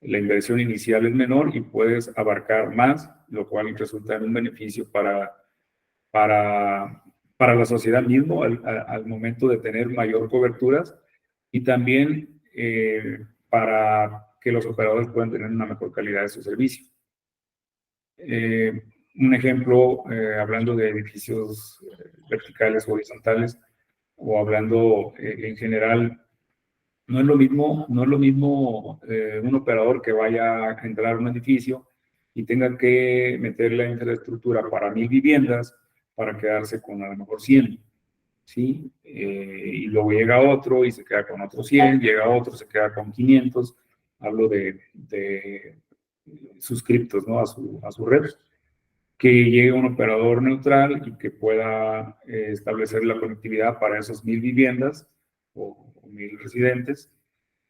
la inversión inicial es menor y puedes abarcar más, lo cual resulta en un beneficio para la sociedad mismo al momento de tener mayor coberturas y también para que los operadores puedan tener una mejor calidad de su servicio. Un ejemplo, hablando de edificios verticales o horizontales, o hablando en general No es lo mismo un operador que vaya a entrar a un edificio y tenga que meter la infraestructura para 1000 viviendas para quedarse con a lo mejor 100, ¿sí? Y luego llega otro y se queda con otros 100, llega otro, se queda con 500. Hablo de suscriptos, ¿no? a su red. Que llegue un operador neutral y que pueda establecer la conectividad para esas 1000 viviendas o 1000 residentes,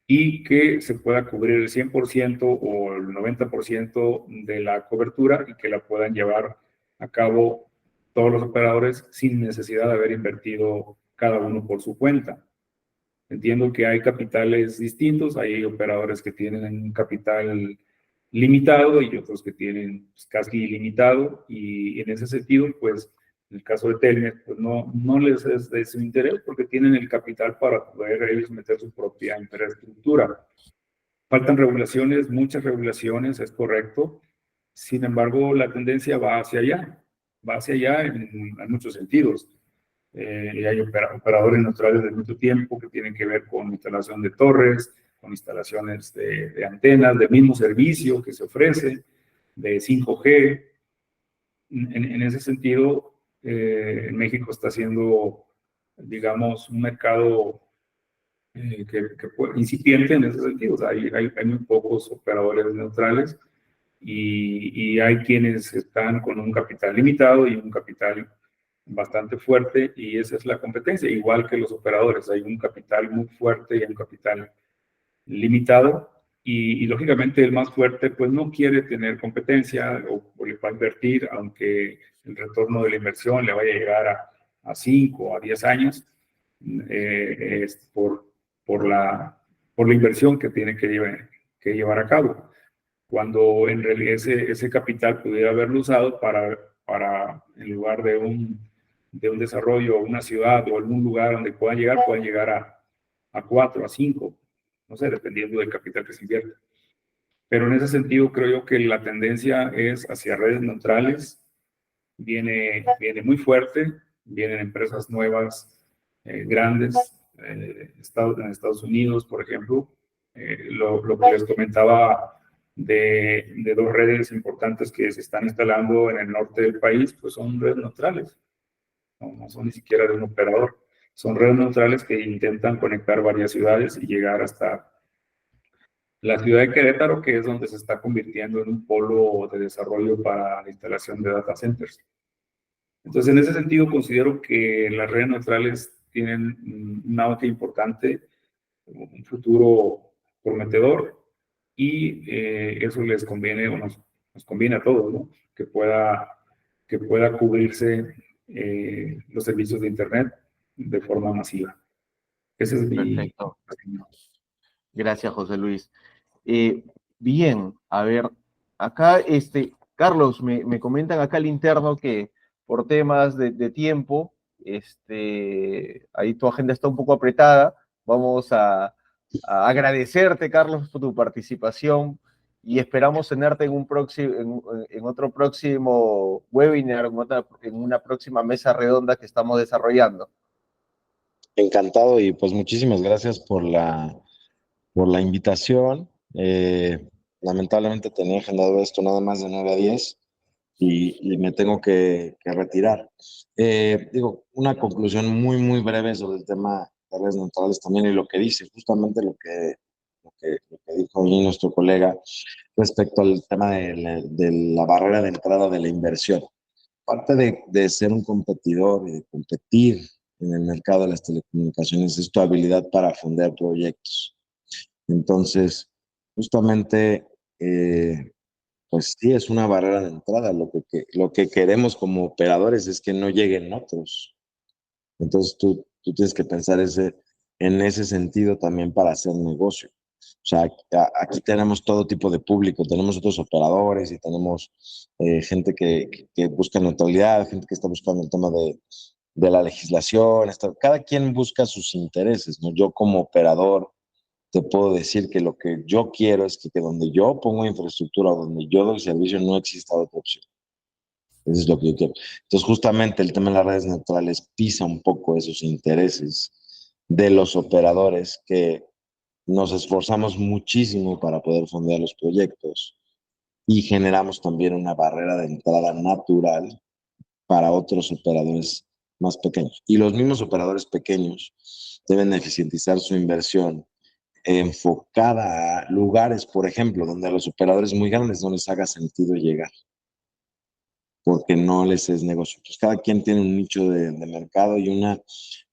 y que se pueda cubrir el 100% o el 90% de la cobertura y que la puedan llevar a cabo todos los operadores sin necesidad de haber invertido cada uno por su cuenta. Entiendo que hay capitales distintos, hay operadores que tienen un capital limitado y otros que tienen pues, casi ilimitado, y en ese sentido, pues, en el caso de Telmex, pues no les es de su interés porque tienen el capital para poder ellos meter su propia infraestructura. Faltan regulaciones, muchas regulaciones, es correcto. Sin embargo, la tendencia va hacia allá en muchos sentidos. Y hay operadores neutrales de mucho tiempo que tienen que ver con instalación de torres, con instalaciones de antenas, del mismo servicio que se ofrece, de 5G. En ese sentido, México está siendo, digamos, un mercado incipiente en ese sentido. O sea, hay muy pocos operadores neutrales y hay quienes están con un capital limitado y un capital bastante fuerte, y esa es la competencia, igual que los operadores. Hay un capital muy fuerte y un capital limitado, y lógicamente el más fuerte pues no quiere tener competencia o le va a invertir, aunque el retorno de la inversión le vaya a llegar a 5 o a 10 años, por la inversión que tiene que llevar a cabo, cuando en realidad ese capital pudiera haberlo usado para en lugar de un desarrollo, una ciudad o algún lugar donde puedan llegar a 4, a 5, no sé, dependiendo del capital que se invierta. Pero en ese sentido creo yo que la tendencia es hacia redes neutrales, viene muy fuerte, vienen empresas nuevas, grandes, en Estados Unidos, por ejemplo, lo que les comentaba de 2 redes importantes que se están instalando en el norte del país, pues son redes neutrales. No son ni siquiera de un operador. Son redes neutrales que intentan conectar varias ciudades y llegar hasta la ciudad de Querétaro, que es donde se está convirtiendo en un polo de desarrollo para la instalación de data centers. Entonces, en ese sentido, considero que las redes neutrales tienen un auge importante, un futuro prometedor, y eso les conviene, o nos conviene a todos, ¿no? Que pueda cubrirse los servicios de Internet de forma masiva. Ese es mi... Perfecto. Gracias, José Luis. Bien, a ver, acá, Carlos, me comentan acá al interno que por temas de tiempo, ahí tu agenda está un poco apretada. Vamos a agradecerte, Carlos, por tu participación y esperamos tenerte en otro próximo webinar, en una próxima mesa redonda que estamos desarrollando. Encantado, y pues muchísimas gracias por la invitación. Lamentablemente tenía agendado esto nada más de 9 a 10 y me tengo que retirar. Digo, una conclusión muy, muy breve sobre el tema de redes neutrales también, y lo que dice, justamente lo que dijo ahí nuestro colega respecto al tema de la barrera de entrada de la inversión. Parte de ser un competidor y de competir en el mercado de las telecomunicaciones es tu habilidad para fondear proyectos. Entonces, justamente, pues sí, es una barrera de entrada. Lo que queremos como operadores es que no lleguen otros. Entonces, tú tienes que pensar en ese sentido también para hacer negocio. O sea, aquí tenemos todo tipo de público, tenemos otros operadores y tenemos gente que busca neutralidad, gente que está buscando el tema de la legislación. Cada quien busca sus intereses, ¿no? Yo como operador te puedo decir que lo que yo quiero es que donde yo pongo infraestructura, donde yo doy servicio, no exista otra opción. Eso es lo que yo quiero. Entonces, justamente el tema de las redes neutrales pisa un poco esos intereses de los operadores que nos esforzamos muchísimo para poder fondear los proyectos y generamos también una barrera de entrada natural para otros operadores más pequeños. Y los mismos operadores pequeños deben eficientizar su inversión enfocada a lugares, por ejemplo, donde a los operadores muy grandes no les haga sentido llegar, porque no les es negocio. Pues cada quien tiene un nicho de mercado y una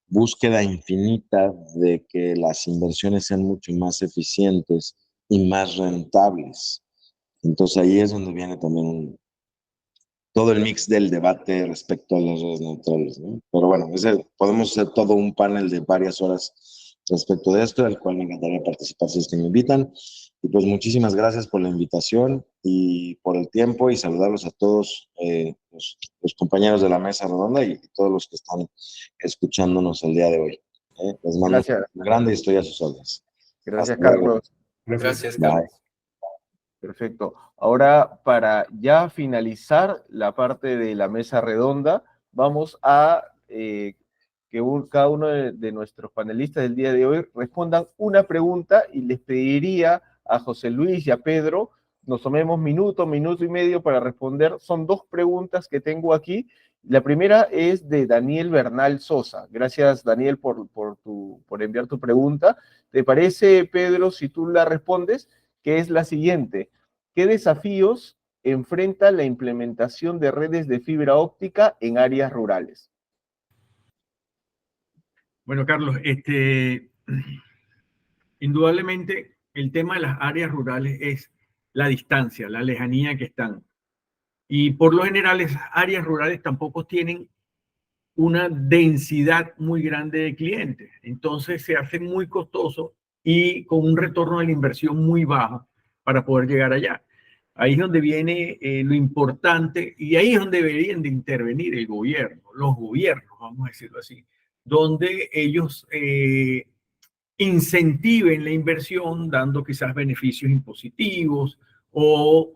búsqueda infinita de que las inversiones sean mucho más eficientes y más rentables. Entonces ahí es donde viene también todo el mix del debate respecto a las redes neutrales, ¿no? Pero bueno, podemos hacer todo un panel de varias horas respecto de esto, al cual me encantaría participar si es que me invitan. Y pues muchísimas gracias por la invitación y por el tiempo, y saludarlos a todos los compañeros de la mesa redonda y todos los que están escuchándonos el día de hoy. Les mando Gracias. un abrazo grande y estoy a sus órdenes. Gracias, Hasta luego. Carlos. Gracias, Bye. Carlos. Perfecto. Ahora, para ya finalizar la parte de la mesa redonda, vamos a cada uno de nuestros panelistas del día de hoy respondan una pregunta, y les pediría a José Luis y a Pedro nos tomemos minuto y medio para responder. Son dos preguntas que tengo aquí. La primera es de Daniel Bernal Sosa. Gracias, Daniel, por enviar tu pregunta. ¿Te parece, Pedro, si tú la respondes? Que es la siguiente: ¿qué desafíos enfrenta la implementación de redes de fibra óptica en áreas rurales? Bueno, Carlos, indudablemente el tema de las áreas rurales es la distancia, la lejanía que están. Y por lo general esas áreas rurales tampoco tienen una densidad muy grande de clientes. Entonces se hace muy costoso y con un retorno de la inversión muy bajo para poder llegar allá. Ahí es donde viene lo importante, y ahí es donde deberían de intervenir el gobierno, los gobiernos, vamos a decirlo así, donde ellos incentiven la inversión dando quizás beneficios impositivos o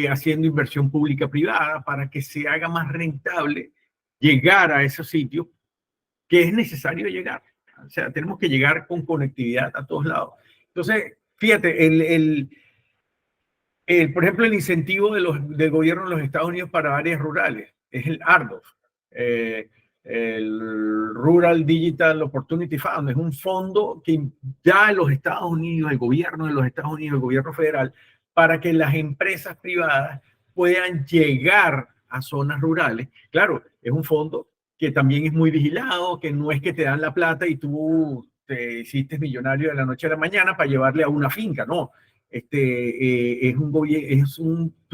haciendo inversión pública-privada para que se haga más rentable llegar a esos sitios que es necesario llegar. O sea, tenemos que llegar con conectividad a todos lados. Entonces, fíjate, por ejemplo, el incentivo del gobierno de los Estados Unidos para áreas rurales es el RDOF, el Rural Digital Opportunity Fund. Es un fondo que da los Estados Unidos, el gobierno de los Estados Unidos, el gobierno federal, para que las empresas privadas puedan llegar a zonas rurales. Claro, es un fondo que también es muy vigilado, que no es que te dan la plata y tú te hiciste millonario de la noche a la mañana para llevarle a una finca, no. Tú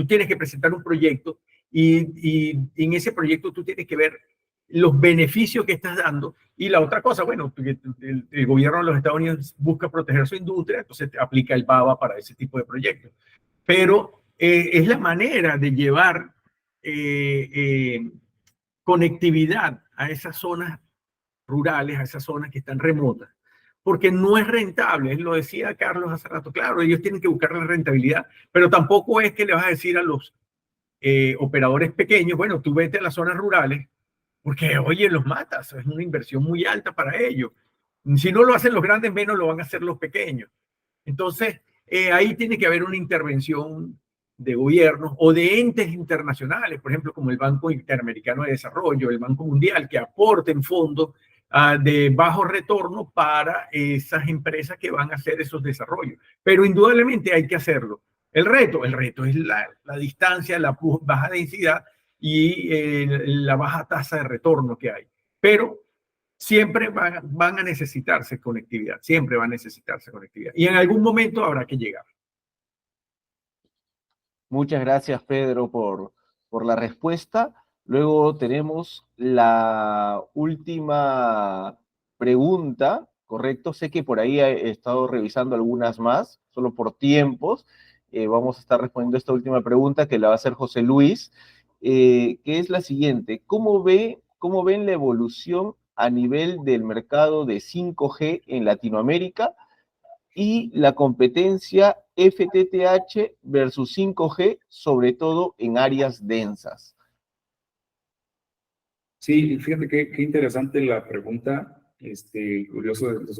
tienes que presentar un proyecto y en ese proyecto tú tienes que ver los beneficios que estás dando. Y la otra cosa, bueno, el gobierno de los Estados Unidos busca proteger su industria, entonces aplica el BABA para ese tipo de proyectos. Pero es la manera de llevar conectividad a esas zonas rurales, a esas zonas que están remotas, porque no es rentable. Lo decía Carlos hace rato, claro, ellos tienen que buscar la rentabilidad, pero tampoco es que le vas a decir a los operadores pequeños, bueno, tú vete a las zonas rurales, porque, oye, los matas, es una inversión muy alta para ellos. Si no lo hacen los grandes, menos lo van a hacer los pequeños. Entonces, ahí tiene que haber una intervención de gobiernos o de entes internacionales, por ejemplo, como el Banco Interamericano de Desarrollo, el Banco Mundial, que aporten fondos de bajo retorno para esas empresas que van a hacer esos desarrollos. Pero indudablemente hay que hacerlo. El reto es la distancia, la baja densidad y la baja tasa de retorno que hay. Pero siempre van a necesitarse conectividad, siempre va a necesitarse conectividad. Y en algún momento habrá que llegar. Muchas gracias, Pedro, por la respuesta. Luego tenemos la última pregunta, ¿correcto? Sé que por ahí he estado revisando algunas más, solo por tiempos. Vamos a estar respondiendo esta última pregunta que la va a hacer José Luis, que es la siguiente: ¿cómo ven la evolución a nivel del mercado de 5G en Latinoamérica y la competencia FTTH versus 5G, sobre todo en áreas densas? Sí, fíjate qué interesante la pregunta. curioso, en las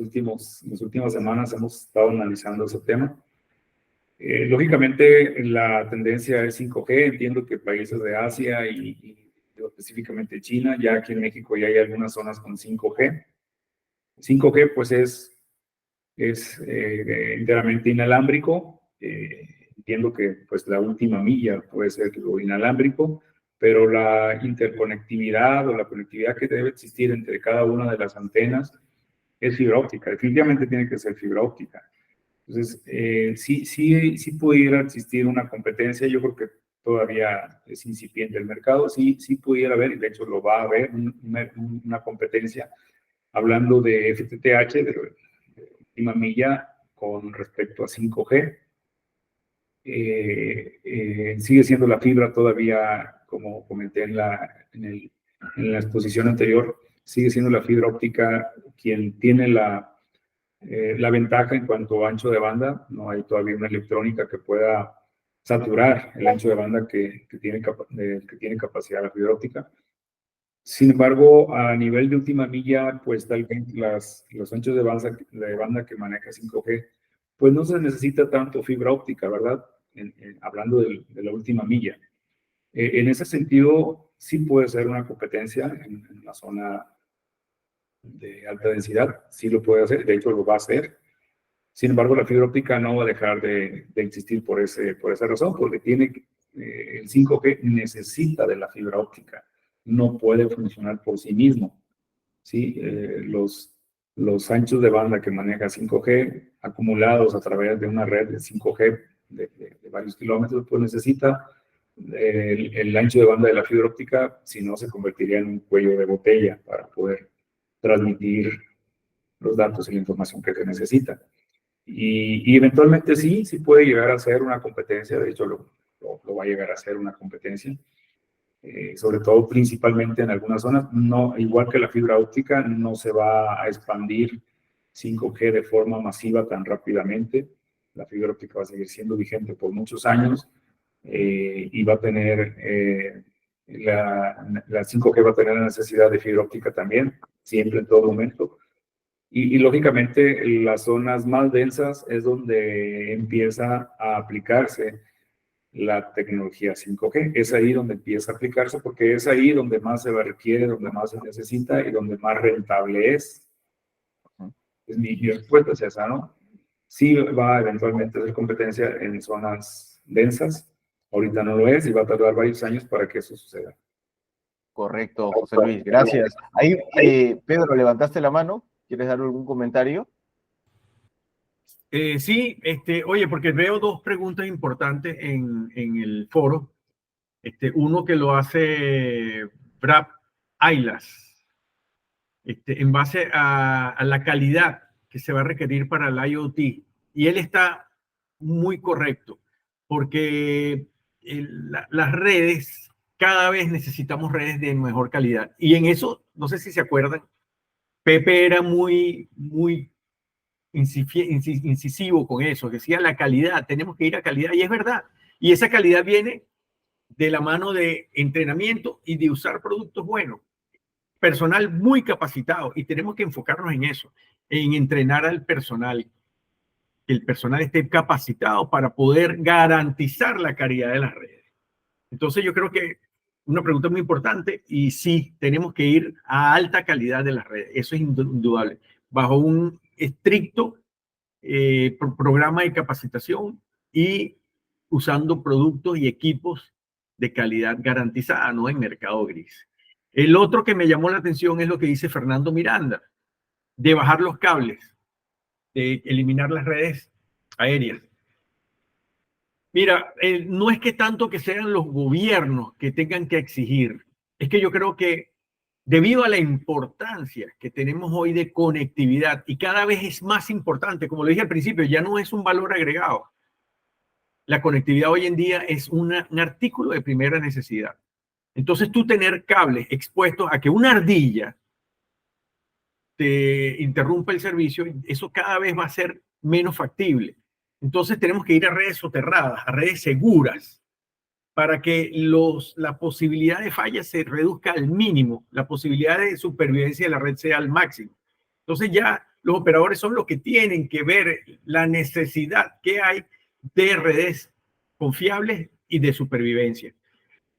últimas semanas hemos estado analizando ese tema. Lógicamente, la tendencia es 5G. Entiendo que países de Asia y específicamente China, ya aquí en México ya hay algunas zonas con 5G. 5G, pues, es enteramente inalámbrico. Entiendo que, pues, la última milla puede ser lo inalámbrico, pero la interconectividad o la conectividad que debe existir entre cada una de las antenas es fibra óptica. Definitivamente tiene que ser fibra óptica. Entonces, sí pudiera existir una competencia. Yo creo que todavía es incipiente el mercado. Sí pudiera haber, y de hecho lo va a haber, una competencia hablando de FTTH, de última milla, con respecto a 5G. Sigue siendo la fibra todavía, como comenté en la exposición anterior, sigue siendo la fibra óptica quien tiene la ventaja en cuanto a ancho de banda. No hay todavía una electrónica que pueda saturar el ancho de banda que tiene capacidad la fibra óptica. Sin embargo, a nivel de última milla, pues tal vez los anchos de banda que maneja 5G, pues no se necesita tanto fibra óptica, ¿verdad? Hablando de la última milla. En ese sentido, sí puede ser una competencia en la zona de alta densidad, sí lo puede hacer, de hecho lo va a hacer. Sin embargo, la fibra óptica no va a dejar de existir por esa razón, porque el 5G necesita de la fibra óptica, no puede funcionar por sí mismo. ¿Sí? Los anchos de banda que maneja 5G, acumulados a través de una red de 5G de varios kilómetros, pues necesita el ancho de banda de la fibra óptica, si no se convertiría en un cuello de botella para poder transmitir los datos y la información que se necesita. Y eventualmente sí puede llegar a ser una competencia. De hecho lo va a llegar a ser una competencia, sobre todo principalmente en algunas zonas. No, igual que la fibra óptica, no se va a expandir 5G de forma masiva tan rápidamente. La fibra óptica va a seguir siendo vigente por muchos años, y va a tener la 5G va a tener la necesidad de fibra óptica también, siempre, en todo momento. Y lógicamente las zonas más densas es donde empieza a aplicarse la tecnología 5G. Es ahí donde empieza a aplicarse, porque es ahí donde más se requiere, donde más se necesita y donde más rentable es. Mi respuesta es esa, ¿no? Sí va eventualmente a ser competencia en zonas densas. Ahorita no lo es y va a tardar varios años para que eso suceda. Correcto, José Luis, gracias. Ahí, Pedro, levantaste la mano. ¿Quieres dar algún comentario? Sí, oye, porque veo dos preguntas importantes en el foro. Uno que lo hace Brad Ailas, en base a la calidad que se va a requerir para el IoT. Y él está muy correcto, porque las redes, cada vez necesitamos redes de mejor calidad. Y en eso, no sé si se acuerdan, Pepe era muy incisivo con eso, decía la calidad, tenemos que ir a calidad, y es verdad. Y esa calidad viene de la mano de entrenamiento y de usar productos buenos, personal muy capacitado, y tenemos que enfocarnos en eso, en entrenar al personal, que el personal esté capacitado para poder garantizar la calidad de las redes. Entonces yo creo que una pregunta muy importante, y sí, tenemos que ir a alta calidad de las redes, eso es indudable, bajo un estricto programa de capacitación y usando productos y equipos de calidad garantizada, no en mercado gris. El otro que me llamó la atención es lo que dice Fernando Miranda, de bajar los cables, de eliminar las redes aéreas. Mira, no es que tanto que sean los gobiernos que tengan que exigir, es que yo creo que debido a la importancia que tenemos hoy de conectividad, y cada vez es más importante, como lo dije al principio, ya no es un valor agregado. La conectividad hoy en día es un artículo de primera necesidad. Entonces tú tener cables expuestos a que una ardilla te interrumpa el servicio, eso cada vez va a ser menos factible. Entonces tenemos que ir a redes soterradas, a redes seguras, para que la posibilidad de falla se reduzca al mínimo, la posibilidad de supervivencia de la red sea al máximo. Entonces ya los operadores son los que tienen que ver la necesidad que hay de redes confiables y de supervivencia.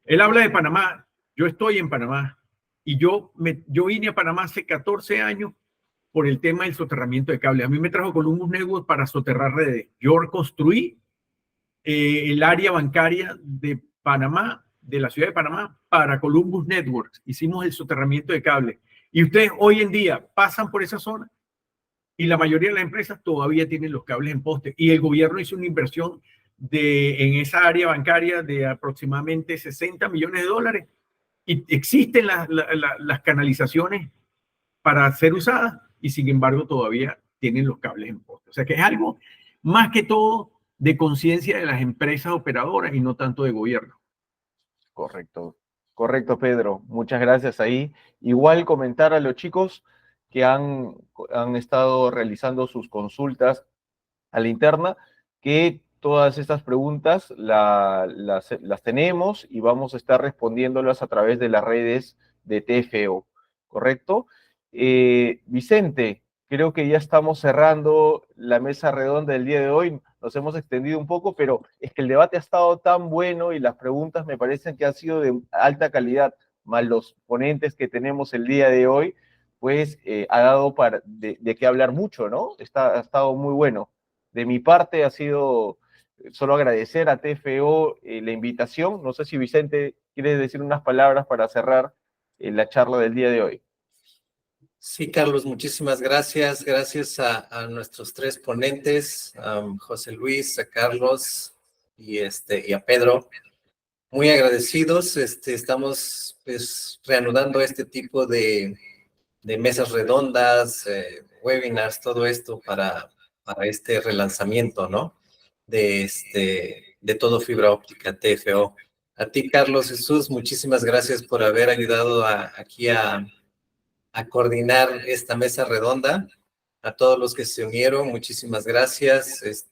Él habla de Panamá. Yo estoy en Panamá y yo vine a Panamá hace 14 años por el tema del soterramiento de cables. A mí me trajo Columbus Networks para soterrar redes. Yo construí el área bancaria de Panamá, de la ciudad de Panamá, para Columbus Networks. Hicimos el soterramiento de cables. Y ustedes hoy en día pasan por esa zona y la mayoría de las empresas todavía tienen los cables en poste. Y el gobierno hizo una inversión en esa área bancaria de aproximadamente $60 millones. Y existen las canalizaciones para ser usadas y sin embargo todavía tienen los cables en poste. O sea que es algo más que todo de conciencia de las empresas operadoras y no tanto de gobierno. Correcto, correcto, Pedro. Muchas gracias ahí. Igual comentar a los chicos que han estado realizando sus consultas a la interna, que todas estas preguntas las tenemos y vamos a estar respondiéndolas a través de las redes de TFO, ¿correcto? Vicente, creo que ya estamos cerrando la mesa redonda del día de hoy. Nos hemos extendido un poco, pero es que el debate ha estado tan bueno y las preguntas me parecen que han sido de alta calidad, más los ponentes que tenemos el día de hoy, pues ha dado de qué hablar mucho, ¿no? Ha estado muy bueno. De mi parte ha sido solo agradecer a TFO la invitación. No sé si Vicente quiere decir unas palabras para cerrar la charla del día de hoy. Sí, Carlos, muchísimas gracias. Gracias a nuestros tres ponentes, a José Luis, a Carlos y a Pedro. Muy agradecidos. Estamos pues reanudando este tipo de mesas redondas, webinars, todo esto para este relanzamiento, ¿no? De todo fibra óptica TFO. A ti, Carlos Jesús, muchísimas gracias por haber ayudado aquí a coordinar esta mesa redonda. A todos los que se unieron, muchísimas gracias. Pues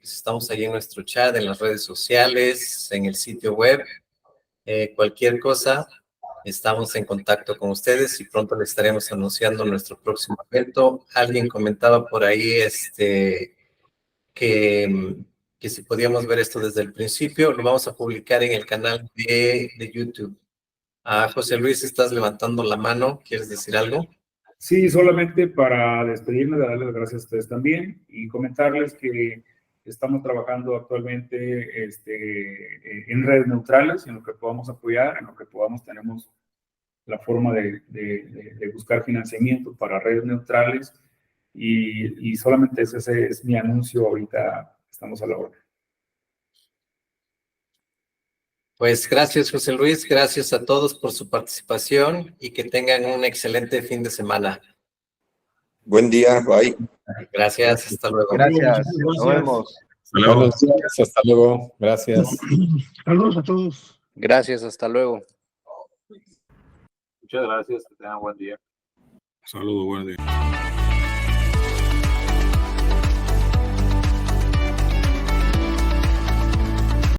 estamos ahí en nuestro chat, en las redes sociales, en el sitio web. Cualquier cosa, estamos en contacto con ustedes y pronto les estaremos anunciando nuestro próximo evento. Alguien comentaba por ahí que si podíamos ver esto desde el principio, lo vamos a publicar en el canal de YouTube. José Luis, estás levantando la mano. ¿Quieres decir algo? Sí, solamente para despedirme, darles las gracias a ustedes también y comentarles que estamos trabajando actualmente en redes neutrales, en lo que podamos apoyar, en lo que podamos, tenemos la forma de buscar financiamiento para redes neutrales y solamente ese es mi anuncio. Ahorita estamos a la orden. Pues gracias, José Luis. Gracias a todos por su participación y que tengan un excelente fin de semana. Buen día, bye. Gracias, hasta luego. Gracias, nos vemos. Hasta luego. Gracias. Saludos a todos. Gracias, hasta luego. Muchas gracias, que tengan buen día. Saludos, buen día.